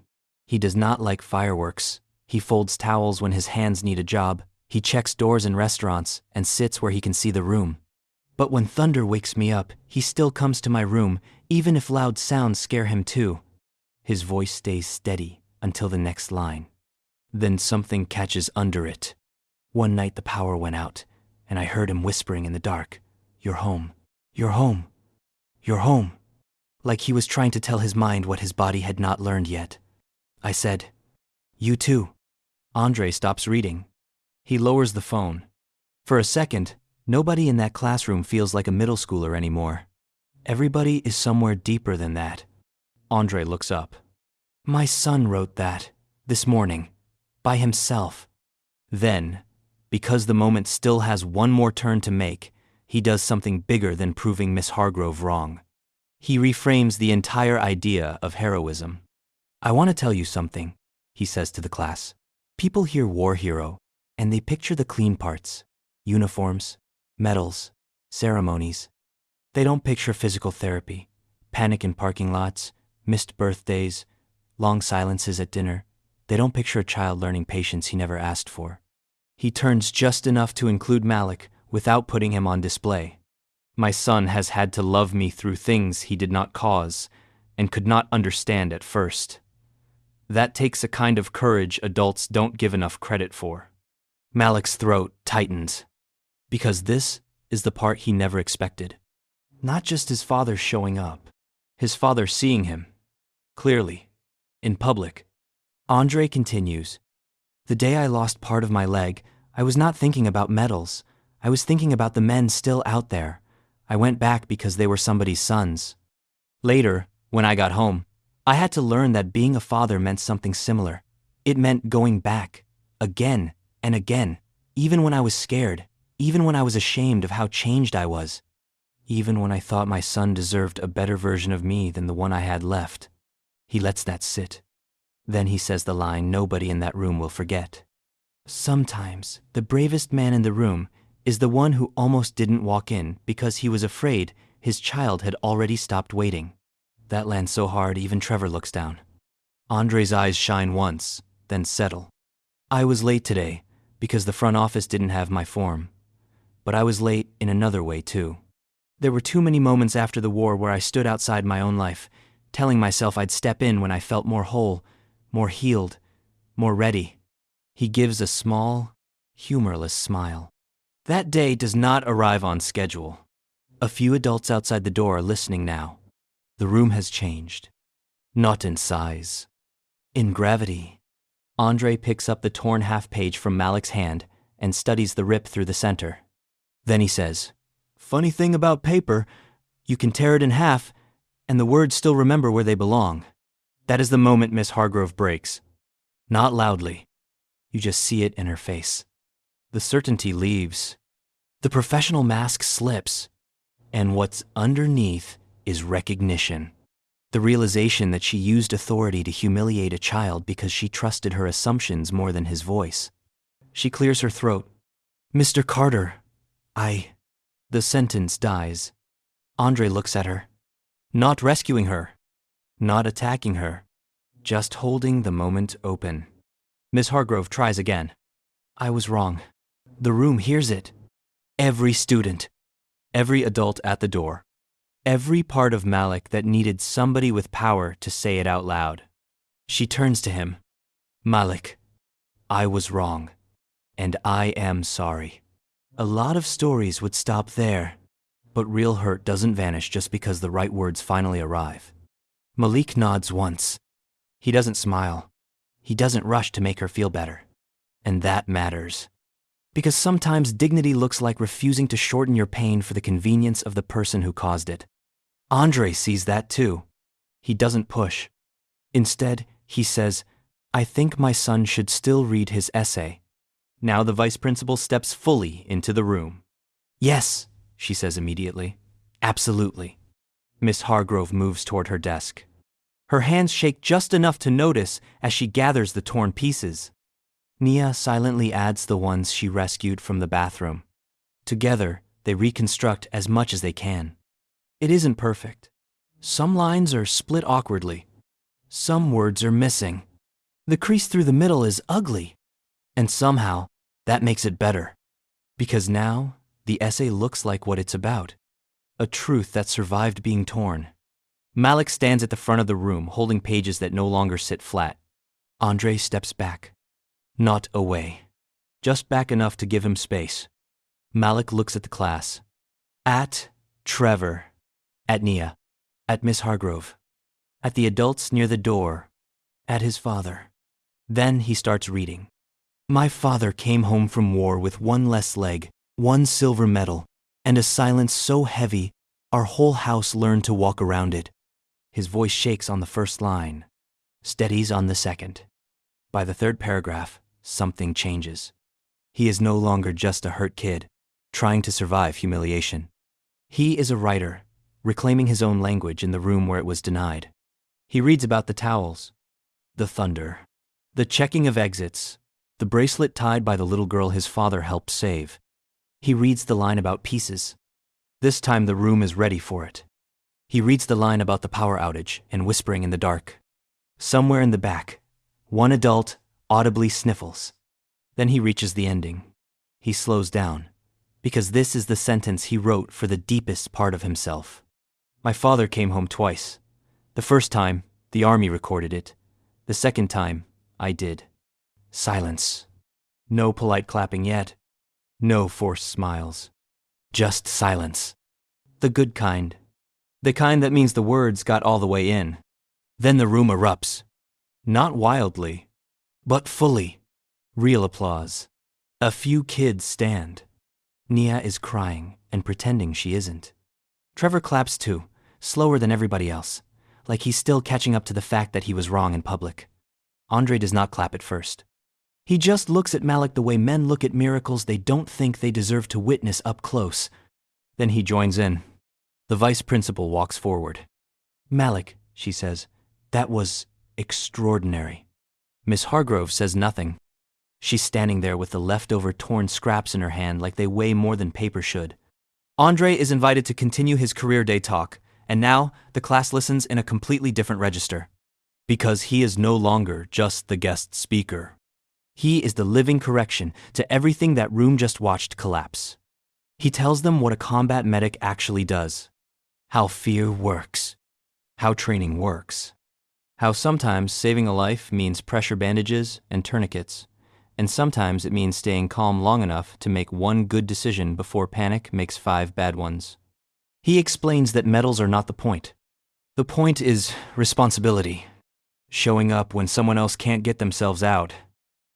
He does not like fireworks. He folds towels when his hands need a job. He checks doors in restaurants and sits where he can see the room. But when thunder wakes me up, he still comes to my room, even if loud sounds scare him too. His voice stays steady until the next line. Then something catches under it. One night the power went out, and I heard him whispering in the dark, You're home. You're home. You're home. Like he was trying to tell his mind what his body had not learned yet. I said. You too. Andre stops reading. He lowers the phone. For a second, nobody in that classroom feels like a middle schooler anymore. Everybody is somewhere deeper than that. Andre looks up. My son wrote that, this morning, by himself. Then, because the moment still has one more turn to make, he does something bigger than proving Miss Hargrove wrong. He reframes the entire idea of heroism. I want to tell you something, he says to the class. People hear war hero, and they picture the clean parts, uniforms, medals, ceremonies. They don't picture physical therapy, panic in parking lots, missed birthdays, long silences at dinner. They don't picture a child learning patience he never asked for. He turns just enough to include Malik without putting him on display. My son has had to love me through things he did not cause and could not understand at first. That takes a kind of courage adults don't give enough credit for. Malik's throat tightens, because this is the part he never expected. Not just his father showing up, his father seeing him, clearly, in public. Andre continues, the day I lost part of my leg, I was not thinking about medals. I was thinking about the men still out there. I went back because they were somebody's sons. Later, when I got home, I had to learn that being a father meant something similar. It meant going back, again and again, even when I was scared, even when I was ashamed of how changed I was, even when I thought my son deserved a better version of me than the one I had left. He lets that sit. Then he says the line nobody in that room will forget. Sometimes the bravest man in the room is the one who almost didn't walk in because he was afraid his child had already stopped waiting. That lands so hard even Trevor looks down. Andre's eyes shine once, then settle. I was late today because the front office didn't have my form. But I was late in another way too. There were too many moments after the war where I stood outside my own life, telling myself I'd step in when I felt more whole, more healed, more ready. He gives a small, humorless smile. That day does not arrive on schedule. A few adults outside the door are listening now. The room has changed. Not in size. In gravity. Andre picks up the torn half-page from Malik's hand and studies the rip through the center. Then he says, funny thing about paper, you can tear it in half, and the words still remember where they belong. That is the moment Miss Hargrove breaks. Not loudly. You just see it in her face. The certainty leaves. The professional mask slips. And what's underneath is recognition. The realization that she used authority to humiliate a child because she trusted her assumptions more than his voice. She clears her throat. Mr. Carter, The sentence dies. Andre looks at her. Not rescuing her. Not attacking her. Just holding the moment open. Miss Hargrove tries again. I was wrong. The room hears it. Every student. Every adult at the door. Every part of Malik that needed somebody with power to say it out loud. She turns to him. Malik, I was wrong. And I am sorry. A lot of stories would stop there. But real hurt doesn't vanish just because the right words finally arrive. Malik nods once. He doesn't smile. He doesn't rush to make her feel better. And that matters. Because sometimes dignity looks like refusing to shorten your pain for the convenience of the person who caused it. Andre sees that too. He doesn't push. Instead, he says, I think my son should still read his essay. Now the vice principal steps fully into the room. Yes, she says immediately. Absolutely. Miss Hargrove moves toward her desk. Her hands shake just enough to notice as she gathers the torn pieces. Nia silently adds the ones she rescued from the bathroom. Together, they reconstruct as much as they can. It isn't perfect. Some lines are split awkwardly. Some words are missing. The crease through the middle is ugly. And somehow, that makes it better. Because now, the essay looks like what it's about. A truth that survived being torn. Malik stands at the front of the room holding pages that no longer sit flat. Andre steps back. Not away. Just back enough to give him space. Malik looks at the class. At Trevor. At Nia. At Miss Hargrove. At the adults near the door. at his father. Then he starts reading. My father came home from war with one less leg, one silver medal, and a silence so heavy our whole house learned to walk around it. His voice shakes on the first line, steadies on the second. By the third paragraph, something changes. He is no longer just a hurt kid, trying to survive humiliation. He is a writer, reclaiming his own language in the room where it was denied. He reads about the towels, the thunder, the checking of exits, the bracelet tied by the little girl his father helped save. He reads the line about pieces. This time the room is ready for it. He reads the line about the power outage and whispering in the dark. Somewhere in the back, one adult audibly sniffles. Then he reaches the ending. He slows down, because this is the sentence he wrote for the deepest part of himself. My father came home twice. The first time, the army recorded it. The second time, I did. Silence. No polite clapping yet. No forced smiles. Just silence. The good kind. The kind that means the words got all the way in. Then the room erupts. Not wildly, but fully. Real applause. A few kids stand. Nia is crying and pretending she isn't. Trevor claps too, slower than everybody else, like he's still catching up to the fact that he was wrong in public. Andre does not clap at first. He just looks at Malik the way men look at miracles they don't think they deserve to witness up close. Then he joins in. The vice principal walks forward. Malik, she says, that was extraordinary. Miss Hargrove says nothing. She's standing there with the leftover torn scraps in her hand like they weigh more than paper should. Andre is invited to continue his career day talk, and now the class listens in a completely different register. Because he is no longer just the guest speaker. He is the living correction to everything that room just watched collapse. He tells them what a combat medic actually does. How fear works. How training works. How sometimes saving a life means pressure bandages and tourniquets, and sometimes it means staying calm long enough to make one good decision before panic makes 5 bad ones. He explains that medals are not the point. The point is responsibility. Showing up when someone else can't get themselves out.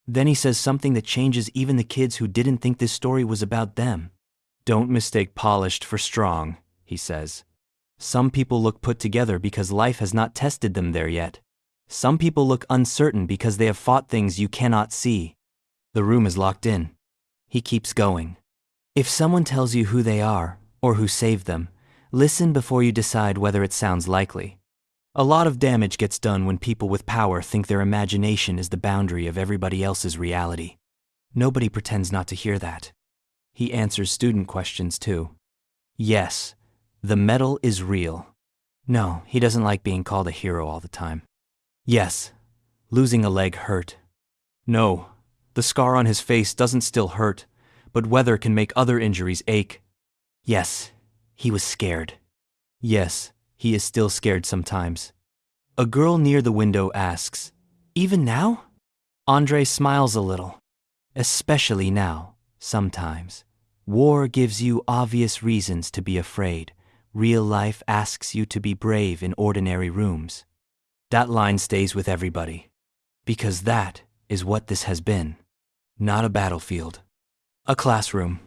Then he says something that changes even the kids who didn't think this story was about them. Don't mistake polished for strong, he says. Some people look put together because life has not tested them there yet. Some people look uncertain because they have fought things you cannot see. The room is locked in. He keeps going. If someone tells you who they are, or who saved them, listen before you decide whether it sounds likely. A lot of damage gets done when people with power think their imagination is the boundary of everybody else's reality. Nobody pretends not to hear that. He answers student questions too. Yes, the medal is real. No, he doesn't like being called a hero all the time. Yes, losing a leg hurt. No, the scar on his face doesn't still hurt, but weather can make other injuries ache. Yes, he was scared. Yes, he is still scared sometimes. A girl near the window asks, "Even now?" Andre smiles a little. Especially now, sometimes. War gives you obvious reasons to be afraid. Real life asks you to be brave in ordinary rooms. That line stays with everybody. Because that is what this has been. Not a battlefield. A classroom.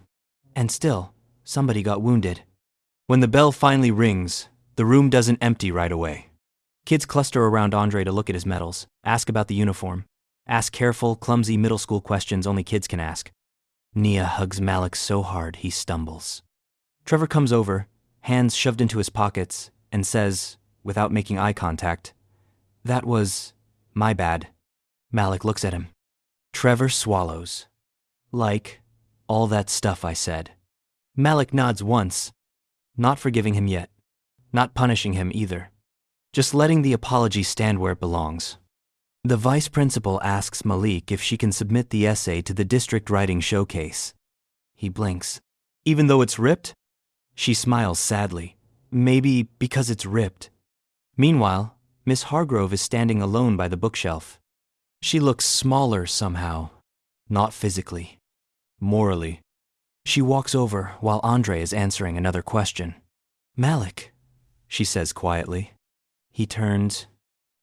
And still, somebody got wounded. When the bell finally rings, the room doesn't empty right away. Kids cluster around Andre to look at his medals, ask about the uniform, ask careful, clumsy middle school questions only kids can ask. Nia hugs Malik so hard he stumbles. Trevor comes over, hands shoved into his pockets, and says, without making eye contact, "That was my bad." Malik looks at him. Trevor swallows. Like, all that stuff I said. Malik nods once, not forgiving him yet. Not punishing him either. Just letting the apology stand where it belongs. The vice principal asks Malik if she can submit the essay to the district writing showcase. He blinks. Even though it's ripped? She smiles sadly. Maybe because it's ripped. Meanwhile, Miss Hargrove is standing alone by the bookshelf. She looks smaller somehow. Not physically. Morally. She walks over while Andre is answering another question. "Malik," she says quietly. He turns.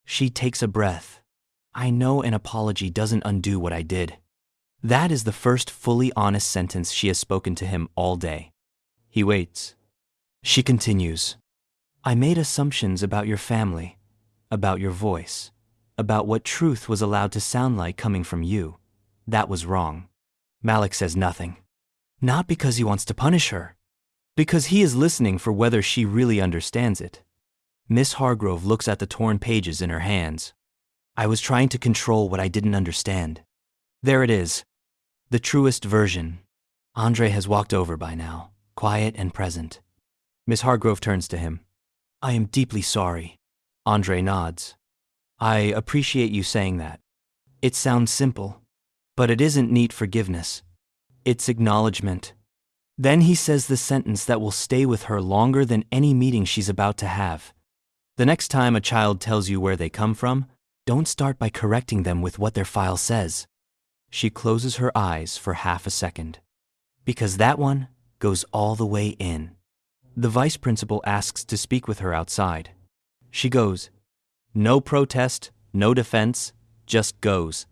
She takes a breath. I know an apology doesn't undo what I did. That is the first fully honest sentence she has spoken to him all day. He waits. She continues. I made assumptions about your family, about your voice, about what truth was allowed to sound like coming from you. That was wrong. Malik says nothing. Not because he wants to punish her, because he is listening for whether she really understands it. Miss Hargrove looks at the torn pages in her hands. I was trying to control what I didn't understand. There it is. The truest version. Andre has walked over by now, quiet and present. Miss Hargrove turns to him. I am deeply sorry. Andre nods. I appreciate you saying that. It sounds simple, but it isn't neat forgiveness. It's acknowledgement. Then he says the sentence that will stay with her longer than any meeting she's about to have. The next time a child tells you where they come from, don't start by correcting them with what their file says. She closes her eyes for half a second. Because that one goes all the way in. The vice principal asks to speak with her outside. She goes. No protest, no defense, just goes.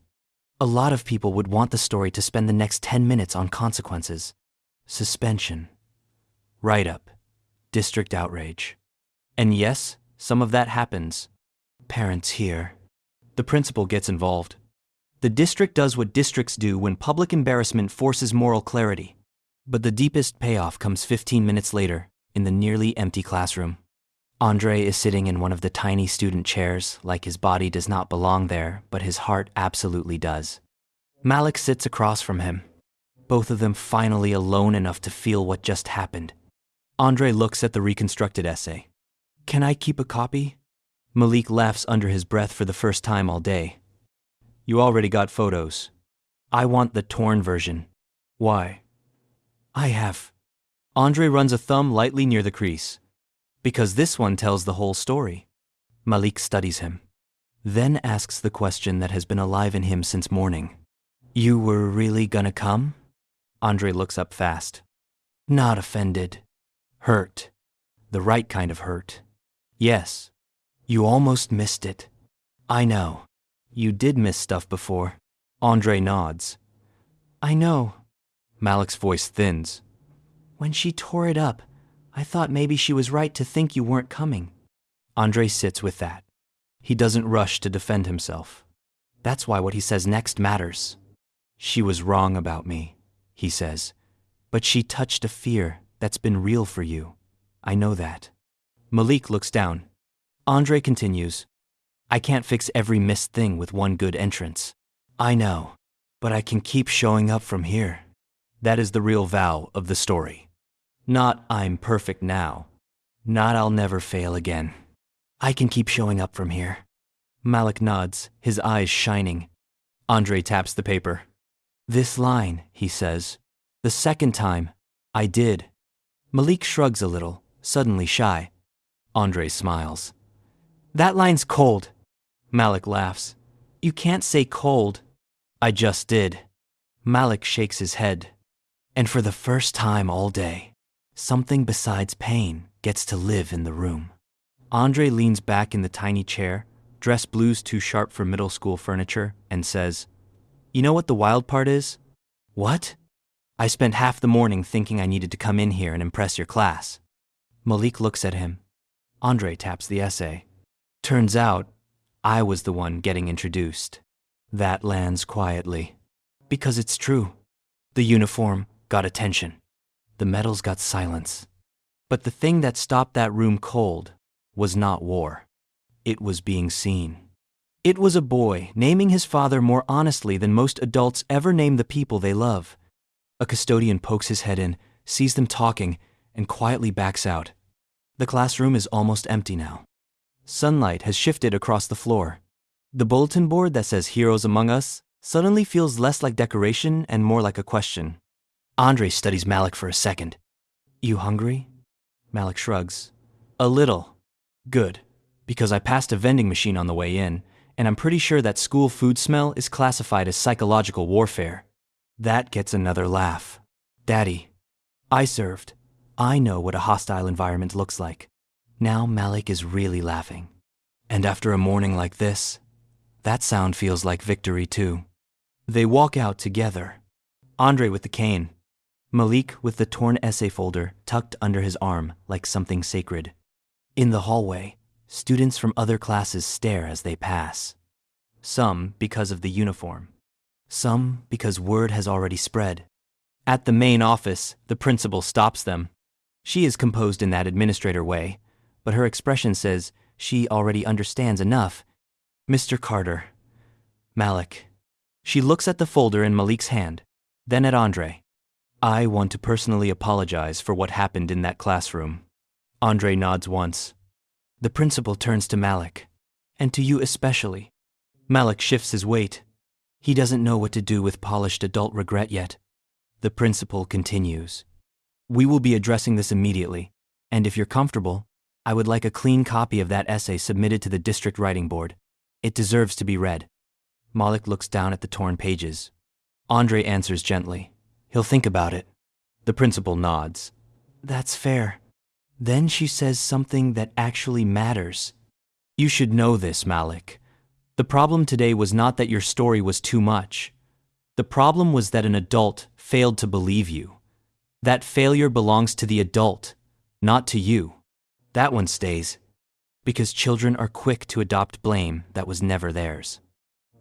A lot of people would want the story to spend the next 10 minutes on consequences. Suspension. Write-up. District outrage. And yes, some of that happens. Parents here. The principal gets involved. The district does what districts do when public embarrassment forces moral clarity. But the deepest payoff comes 15 minutes later, in the nearly empty classroom. Andre is sitting in one of the tiny student chairs, like his body does not belong there, but his heart absolutely does. Malik sits across from him, both of them finally alone enough to feel what just happened. Andre looks at the reconstructed essay. Can I keep a copy? Malik laughs under his breath for the first time all day. You already got photos. I want the torn version. Why? I have. Andre runs a thumb lightly near the crease. Because this one tells the whole story. Malik studies him, then asks the question that has been alive in him since morning. You were really gonna come? Andre looks up fast. Not offended. Hurt. The right kind of hurt. Yes. You almost missed it. I know. You did miss stuff before. Andre nods. I know. Malik's voice thins. When she tore it up, I thought maybe she was right to think you weren't coming. Andre sits with that. He doesn't rush to defend himself. That's why what he says next matters. She was wrong about me, he says. But she touched a fear that's been real for you. I know that. Malik looks down. Andre continues. I can't fix every missed thing with one good entrance. I know, but I can keep showing up from here. That is the real vow of the story. Not I'm perfect now. Not I'll never fail again. I can keep showing up from here. Malik nods, his eyes shining. Andre taps the paper. This line, he says. The second time, I did. Malik shrugs a little, suddenly shy. Andre smiles. That line's cold. Malik laughs. You can't say cold. I just did. Malik shakes his head. And for the first time all day, something besides pain gets to live in the room. Andre leans back in the tiny chair, dress blues too sharp for middle school furniture, and says, You know what the wild part is? What? I spent half the morning thinking I needed to come in here and impress your class. Malik looks at him. Andre taps the essay. Turns out, I was the one getting introduced. That lands quietly. Because it's true. The uniform got attention. The medals got silence. But the thing that stopped that room cold was not war. It was being seen. It was a boy naming his father more honestly than most adults ever name the people they love. A custodian pokes his head in, sees them talking, and quietly backs out. The classroom is almost empty now. Sunlight has shifted across the floor. The bulletin board that says Heroes Among Us suddenly feels less like decoration and more like a question. Andre studies Malik for a second. You hungry? Malik shrugs. A little. Good, because I passed a vending machine on the way in, and I'm pretty sure that school food smell is classified as psychological warfare. That gets another laugh. Daddy, I served. I know what a hostile environment looks like. Now Malik is really laughing. And after a morning like this, That sound feels like victory too. They walk out together. Andre with the cane. Malik with the torn essay folder tucked under his arm like something sacred. In the hallway, students from other classes stare as they pass. Some because of the uniform. Some because word has already spread. At the main office, the principal stops them. She is composed in that administrator way, but her expression says she already understands enough. Mr. Carter. Malik. She looks at the folder in Malik's hand, then at Andre. I want to personally apologize for what happened in that classroom. Andre nods once. The principal turns to Malik, and to you especially. Malik shifts his weight. He doesn't know what to do with polished adult regret yet. The principal continues. We will be addressing this immediately, and if you're comfortable, I would like a clean copy of that essay submitted to the district writing board. It deserves to be read. Malik looks down at the torn pages. Andre answers gently. He'll think about it. The principal nods. That's fair. Then she says something that actually matters. You should know this, Malik. The problem today was not that your story was too much. The problem was that an adult failed to believe you. That failure belongs to the adult, not to you. That one stays. Because children are quick to adopt blame that was never theirs.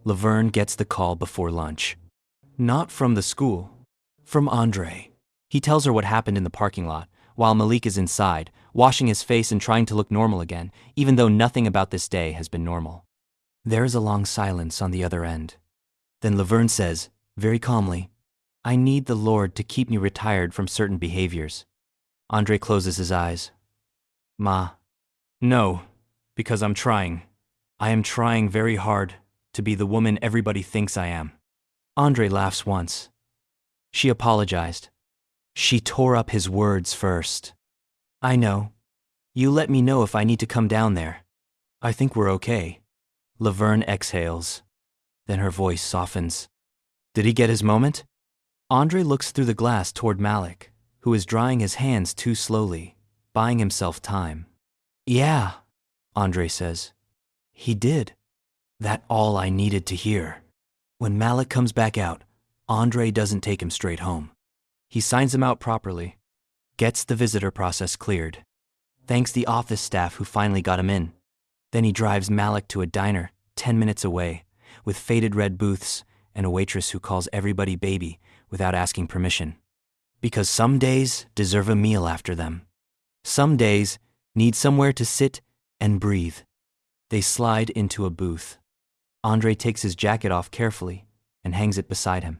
Laverne gets the call before lunch. Not from the school. From Andre. He tells her what happened in the parking lot, while Malik is inside, washing his face and trying to look normal again, even though nothing about this day has been normal. There is a long silence on the other end. Then Laverne says, very calmly, I need the Lord to keep me retired from certain behaviors. Andre closes his eyes. Ma. No, because I'm trying. I am trying very hard to be the woman everybody thinks I am. Andre laughs once. She apologized. She tore up his words first. I know. You let me know if I need to come down there. I think we're okay. Laverne exhales. Then her voice softens. Did he get his moment? Andre looks through the glass toward Malik, who is drying his hands too slowly, buying himself time. Yeah, Andre says. He did. That all I needed to hear. When Malik comes back out, Andre doesn't take him straight home. He signs him out properly, gets the visitor process cleared, thanks the office staff who finally got him in. Then he drives Malik to a diner 10 minutes away, with faded red booths and a waitress who calls everybody baby without asking permission. Because some days deserve a meal after them. Some days need somewhere to sit and breathe. They slide into a booth. Andre takes his jacket off carefully and hangs it beside him.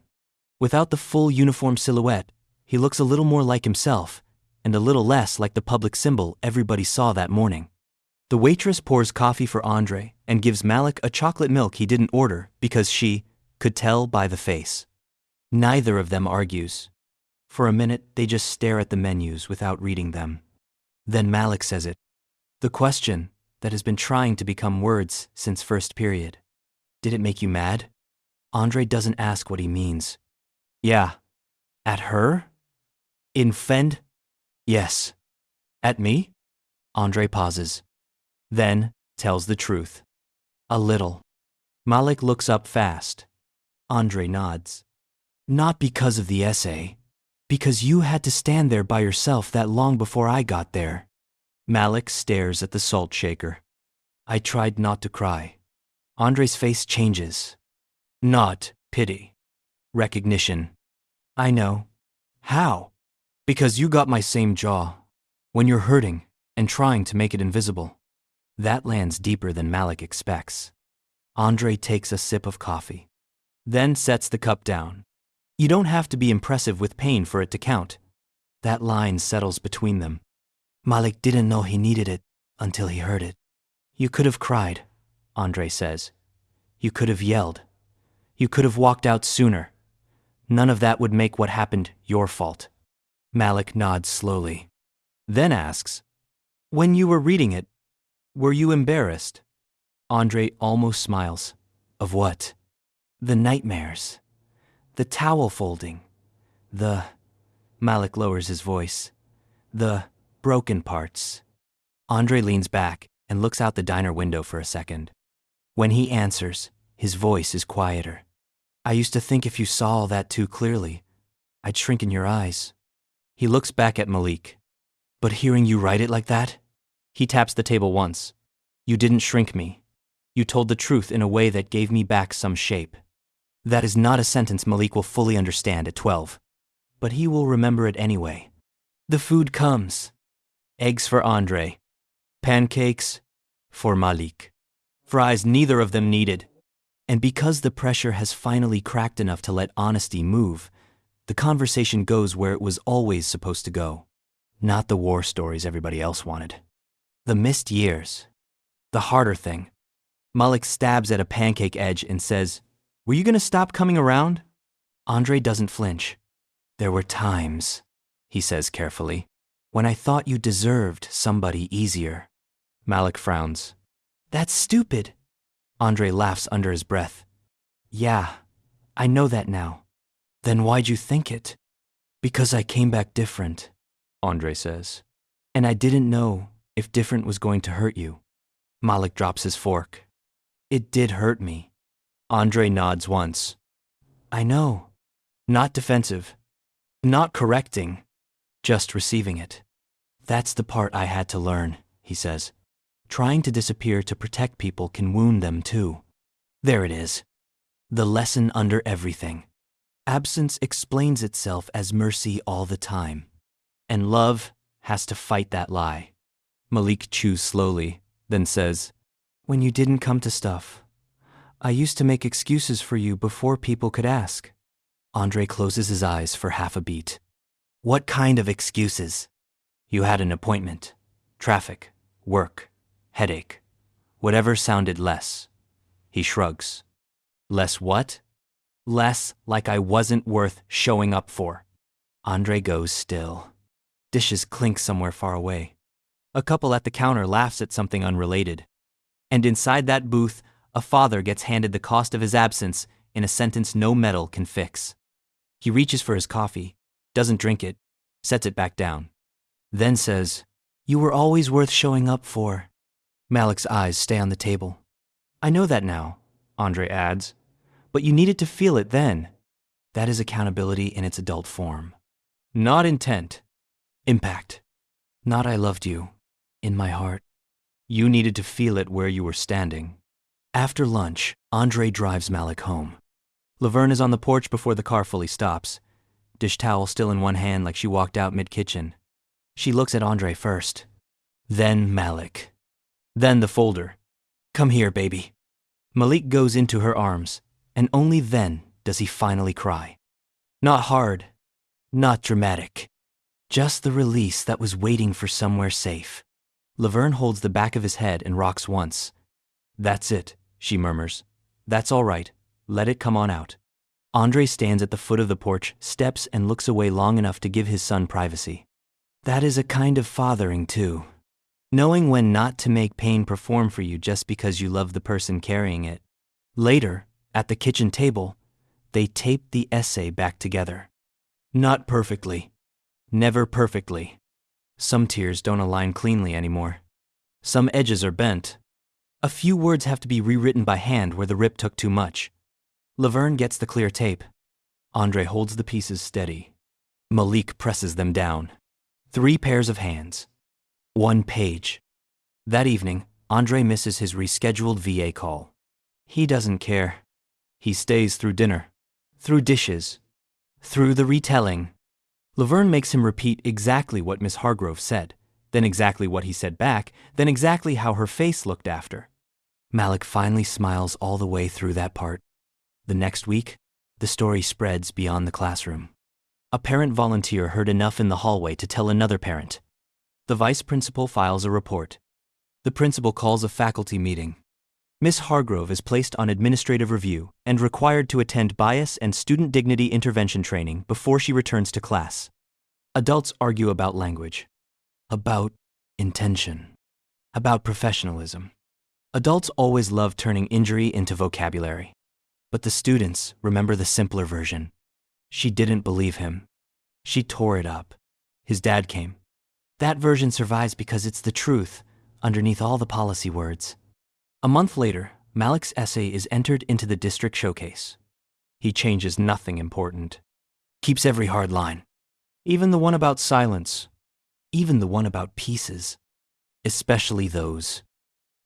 Without the full uniform silhouette, he looks a little more like himself and a little less like the public symbol everybody saw that morning. The waitress pours coffee for Andre and gives Malik a chocolate milk he didn't order because she could tell by the face. Neither of them argues. For a minute, they just stare at the menus without reading them. Then Malik says it. The question that has been trying to become words since first period. Did it make you mad? Andre doesn't ask what he means. Yeah. At her? In Fend? Yes. At me? Andre pauses. Then tells the truth. A little. Malik looks up fast. Andre nods. Not because of the essay. Because you had to stand there by yourself that long before I got there. Malik stares at the salt shaker. I tried not to cry. Andre's face changes. Not pity. Recognition. I know. How? Because you got my same jaw. When you're hurting and trying to make it invisible. That lands deeper than Malik expects. Andre takes a sip of coffee. Then sets the cup down. You don't have to be impressive with pain for it to count. That line settles between them. Malik didn't know he needed it until he heard it. You could have cried, Andre says. You could have yelled. You could have walked out sooner. None of that would make what happened your fault. Malik nods slowly. Then asks, when you were reading it, were you embarrassed? Andre almost smiles. Of what? The nightmares. The towel folding. Malik lowers his voice. The broken parts. Andre leans back and looks out the diner window for a second. When he answers, His voice is quieter. I used to think if you saw all that too clearly, I'd shrink in your eyes. He looks back at Malik. But hearing you write it like that? He taps the table once. You didn't shrink me. You told the truth in a way that gave me back some shape. That is not a sentence Malik will fully understand at 12. But he will remember it anyway. The food comes. Eggs for Andre. Pancakes for Malik. Fries neither of them needed. And because the pressure has finally cracked enough to let honesty move, the conversation goes where it was always supposed to go. Not the war stories everybody else wanted. The missed years. The harder thing. Malik stabs at a pancake edge and says, "Were you going to stop coming around?" Andre doesn't flinch. "There were times," he says carefully, "when I thought you deserved somebody easier." Malik frowns. "That's stupid." Andre laughs under his breath. "Yeah, I know that now." "Then why'd you think it?" "Because I came back different," Andre says. "And I didn't know if different was going to hurt you." Malik drops his fork. "It did hurt me." Andre nods once. "I know." Not defensive. Not correcting. Just receiving it. "That's the part I had to learn," he says. "Trying to disappear to protect people can wound them too." There it is. The lesson under everything. Absence explains itself as mercy all the time. And love has to fight that lie. Malik chews slowly, then says, "When you didn't come to stuff, I used to make excuses for you before people could ask." Andre closes his eyes for half a beat. "What kind of excuses?" "You had an appointment. Traffic. Work. Headache. Whatever sounded less." He shrugs. "Less what?" "Less like I wasn't worth showing up for." Andre goes still. Dishes clink somewhere far away. A couple at the counter laughs at something unrelated. And inside that booth, a father gets handed the cost of his absence in a sentence no metal can fix. He reaches for his coffee, doesn't drink it, sets it back down. Then says, "You were always worth showing up for." Malik's eyes stay on the table. "I know that now," Andre adds, "but you needed to feel it then." That is accountability in its adult form. Not intent. Impact. Not "I loved you" in my heart. You needed to feel it where you were standing. After lunch, Andre drives Malik home. Laverne is on the porch before the car fully stops, dish towel still in one hand like she walked out mid-kitchen. She looks at Andre first, then Malik, then the folder. "Come here, baby." Malik goes into her arms, and only then does he finally cry. Not hard, not dramatic, just the release that was waiting for somewhere safe. Laverne holds the back of his head and rocks once. "That's it," she murmurs. "That's all right. Let it come on out." Andre stands at the foot of the porch, steps and looks away long enough to give his son privacy. That is a kind of fathering too. Knowing when not to make pain perform for you just because you love the person carrying it. Later, at the kitchen table, they tape the essay back together. Not perfectly. Never perfectly. Some tears don't align cleanly anymore. Some edges are bent. A few words have to be rewritten by hand where the rip took too much. Laverne gets the clear tape. Andre holds the pieces steady. Malik presses them down. 3 pairs of hands. 1 page. That evening, Andre misses his rescheduled VA call. He doesn't care. He stays through dinner, through dishes, through the retelling. Laverne makes him repeat exactly what Miss Hargrove said, then exactly what he said back, then exactly how her face looked after. Malik finally smiles all the way through that part. The next week, the story spreads beyond the classroom. A parent volunteer heard enough in the hallway to tell another parent. The vice principal files a report. The principal calls a faculty meeting. Miss Hargrove is placed on administrative review and required to attend bias and student dignity intervention training before she returns to class. Adults argue about language, about intention, about professionalism. Adults always love turning injury into vocabulary. But the students remember the simpler version. She didn't believe him. She tore it up. His dad came. That version survives because it's the truth underneath all the policy words. A month later, Malik's essay is entered into the district showcase. He changes nothing important. Keeps every hard line. Even the one about silence. Even the one about pieces. Especially those.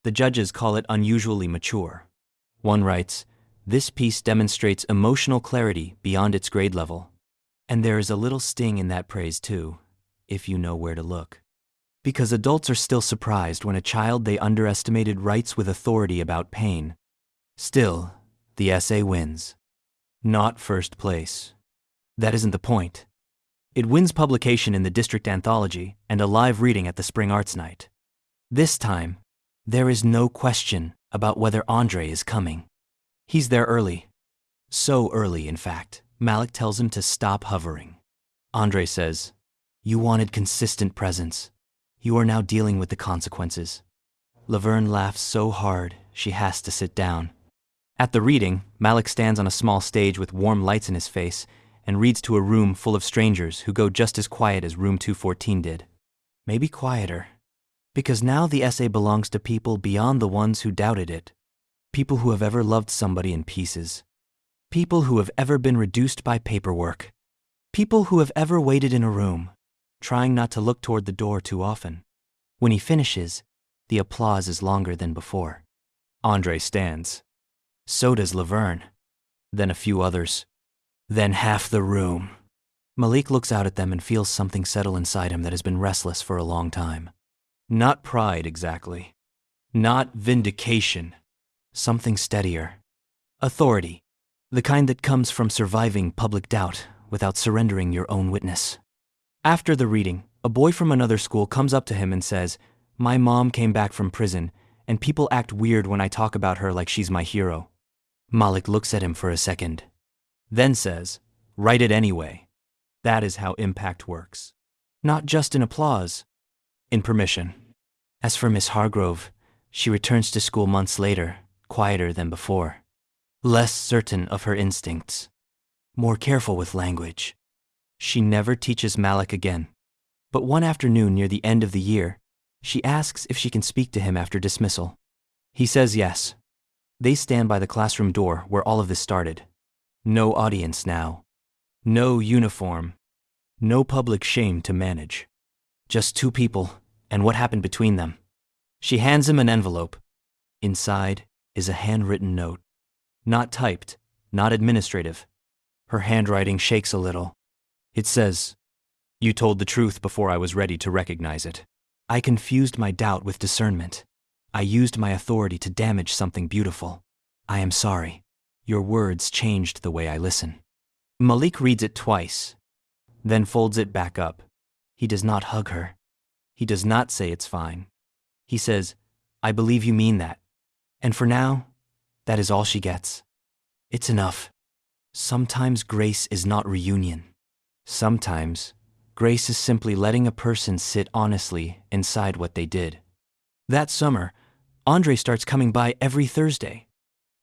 The judges call it unusually mature. One writes, "This piece demonstrates emotional clarity beyond its grade level." And there is a little sting in that praise too, if you know where to look. Because adults are still surprised when a child they underestimated writes with authority about pain. Still, the essay wins. Not first place. That isn't the point. It wins publication in the district anthology and a live reading at the Spring Arts Night. This time, there is no question about whether Andre is coming. He's there early. So early, in fact, Malik tells him to stop hovering. Andre says, "You wanted consistent presence. You are now dealing with the consequences." Laverne laughs so hard, she has to sit down. At the reading, Malik stands on a small stage with warm lights in his face and reads to a room full of strangers who go just as quiet as room 214 did. Maybe quieter. Because now the essay belongs to people beyond the ones who doubted it. People who have ever loved somebody in pieces. People who have ever been reduced by paperwork. People who have ever waited in a room, trying not to look toward the door too often. When he finishes, the applause is longer than before. Andre stands. So does Laverne. Then a few others. Then half the room. Malik looks out at them and feels something settle inside him that has been restless for a long time. Not pride, exactly. Not vindication. Something steadier. Authority. The kind that comes from surviving public doubt without surrendering your own witness. After the reading, a boy from another school comes up to him and says, "My mom came back from prison, and people act weird when I talk about her like she's my hero." Malik looks at him for a second, then says, "Write it anyway." That is how impact works. Not just in applause, in permission. As for Miss Hargrove, she returns to school months later, quieter than before. Less certain of her instincts. More careful with language. She never teaches Malik again. But one afternoon near the end of the year, she asks if she can speak to him after dismissal. He says yes. They stand by the classroom door where all of this started. No audience now. No uniform. No public shame to manage. Just two people, and what happened between them. She hands him an envelope. Inside is a handwritten note. Not typed, not administrative. Her handwriting shakes a little. It says, "You told the truth before I was ready to recognize it. I confused my doubt with discernment. I used my authority to damage something beautiful. I am sorry. Your words changed the way I listen." Malik reads it twice, then folds it back up. He does not hug her. He does not say it's fine. He says, "I believe you mean that." And for now, that is all she gets. It's enough. Sometimes grace is not reunion. Sometimes, grace is simply letting a person sit honestly inside what they did. That summer, Andre starts coming by every Thursday.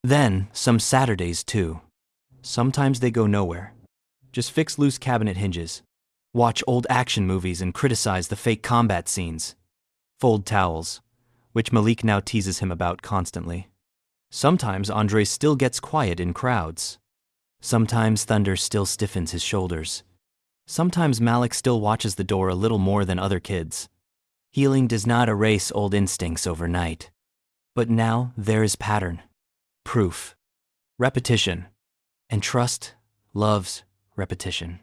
Then, some Saturdays too. Sometimes they go nowhere. Just fix loose cabinet hinges. Watch old action movies and criticize the fake combat scenes. Fold towels, which Malik now teases him about constantly. Sometimes Andre still gets quiet in crowds. Sometimes Thunder still stiffens his shoulders. Sometimes Malik still watches the door a little more than other kids. Healing does not erase old instincts overnight. But now there is pattern, proof, repetition, and trust loves repetition.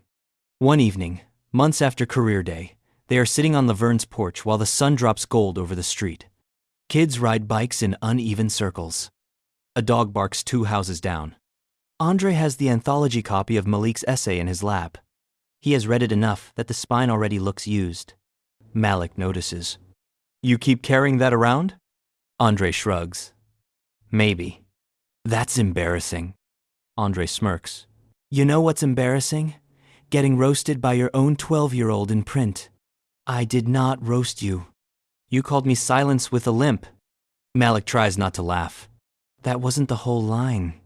One evening, months after career day, they are sitting on Laverne's porch while the sun drops gold over the street. Kids ride bikes in uneven circles. A dog barks 2 houses down. Andre has the anthology copy of Malik's essay in his lap. He has read it enough that the spine already looks used. Malik notices. "You keep carrying that around?" Andre shrugs. "Maybe." "That's embarrassing." Andre smirks. "You know what's embarrassing? Getting roasted by your own 12-year-old in print." "I did not roast you." "You called me silence with a limp." Malik tries not to laugh. "That wasn't the whole line."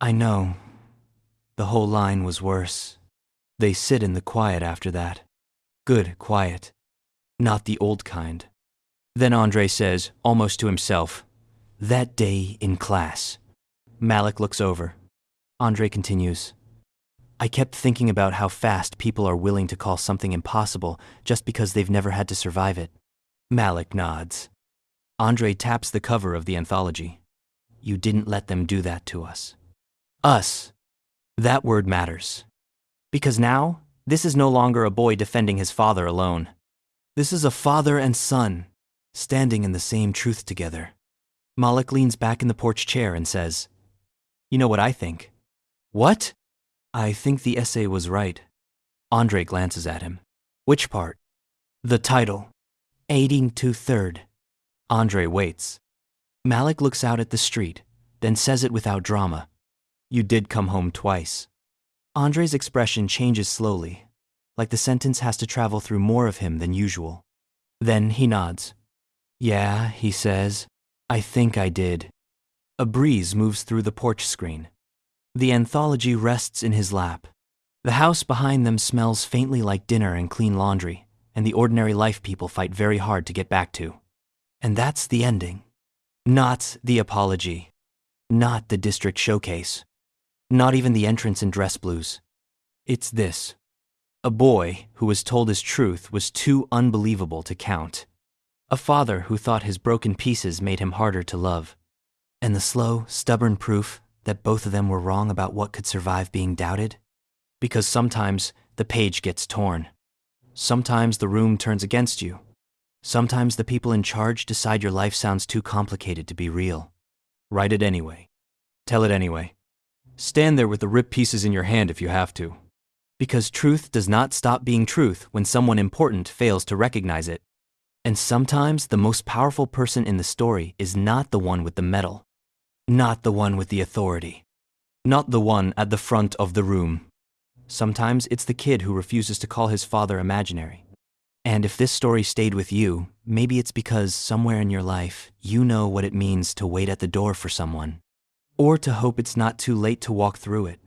"I know. The whole line was worse." They sit in the quiet after that. Good quiet. Not the old kind. Then Andre says, almost to himself, That day in class. Malik looks over. Andre continues. I kept thinking about how fast people are willing to call something impossible just because they've never had to survive it. Malik nods. Andre taps the cover of the anthology. You didn't let them do that to us. Us. That word matters. Because now, this is no longer a boy defending his father alone. This is a father and son, standing in the same truth together. Malik leans back in the porch chair and says, You know what I think? What? I think the essay was right. Andre glances at him. Which part? The title. 1823rd. Andre waits. Malik looks out at the street, then says it without drama. You did come home twice. Andre's expression changes slowly, like the sentence has to travel through more of him than usual. Then he nods. Yeah, he says, I think I did. A breeze moves through the porch screen. The anthology rests in his lap. The house behind them smells faintly like dinner and clean laundry, and the ordinary life people fight very hard to get back to. And that's the ending. Not the apology. Not the district showcase. Not even the entrance in dress blues. It's this. A boy who was told his truth was too unbelievable to count. A father who thought his broken pieces made him harder to love. And the slow, stubborn proof that both of them were wrong about what could survive being doubted? Because sometimes the page gets torn. Sometimes the room turns against you. Sometimes the people in charge decide your life sounds too complicated to be real. Write it anyway. Tell it anyway. Stand there with the ripped pieces in your hand if you have to. Because truth does not stop being truth when someone important fails to recognize it. And sometimes the most powerful person in the story is not the one with the medal. Not the one with the authority. Not the one at the front of the room. Sometimes it's the kid who refuses to call his father imaginary. And if this story stayed with you, maybe it's because somewhere in your life, you know what it means to wait at the door for someone. Or to hope it's not too late to walk through it.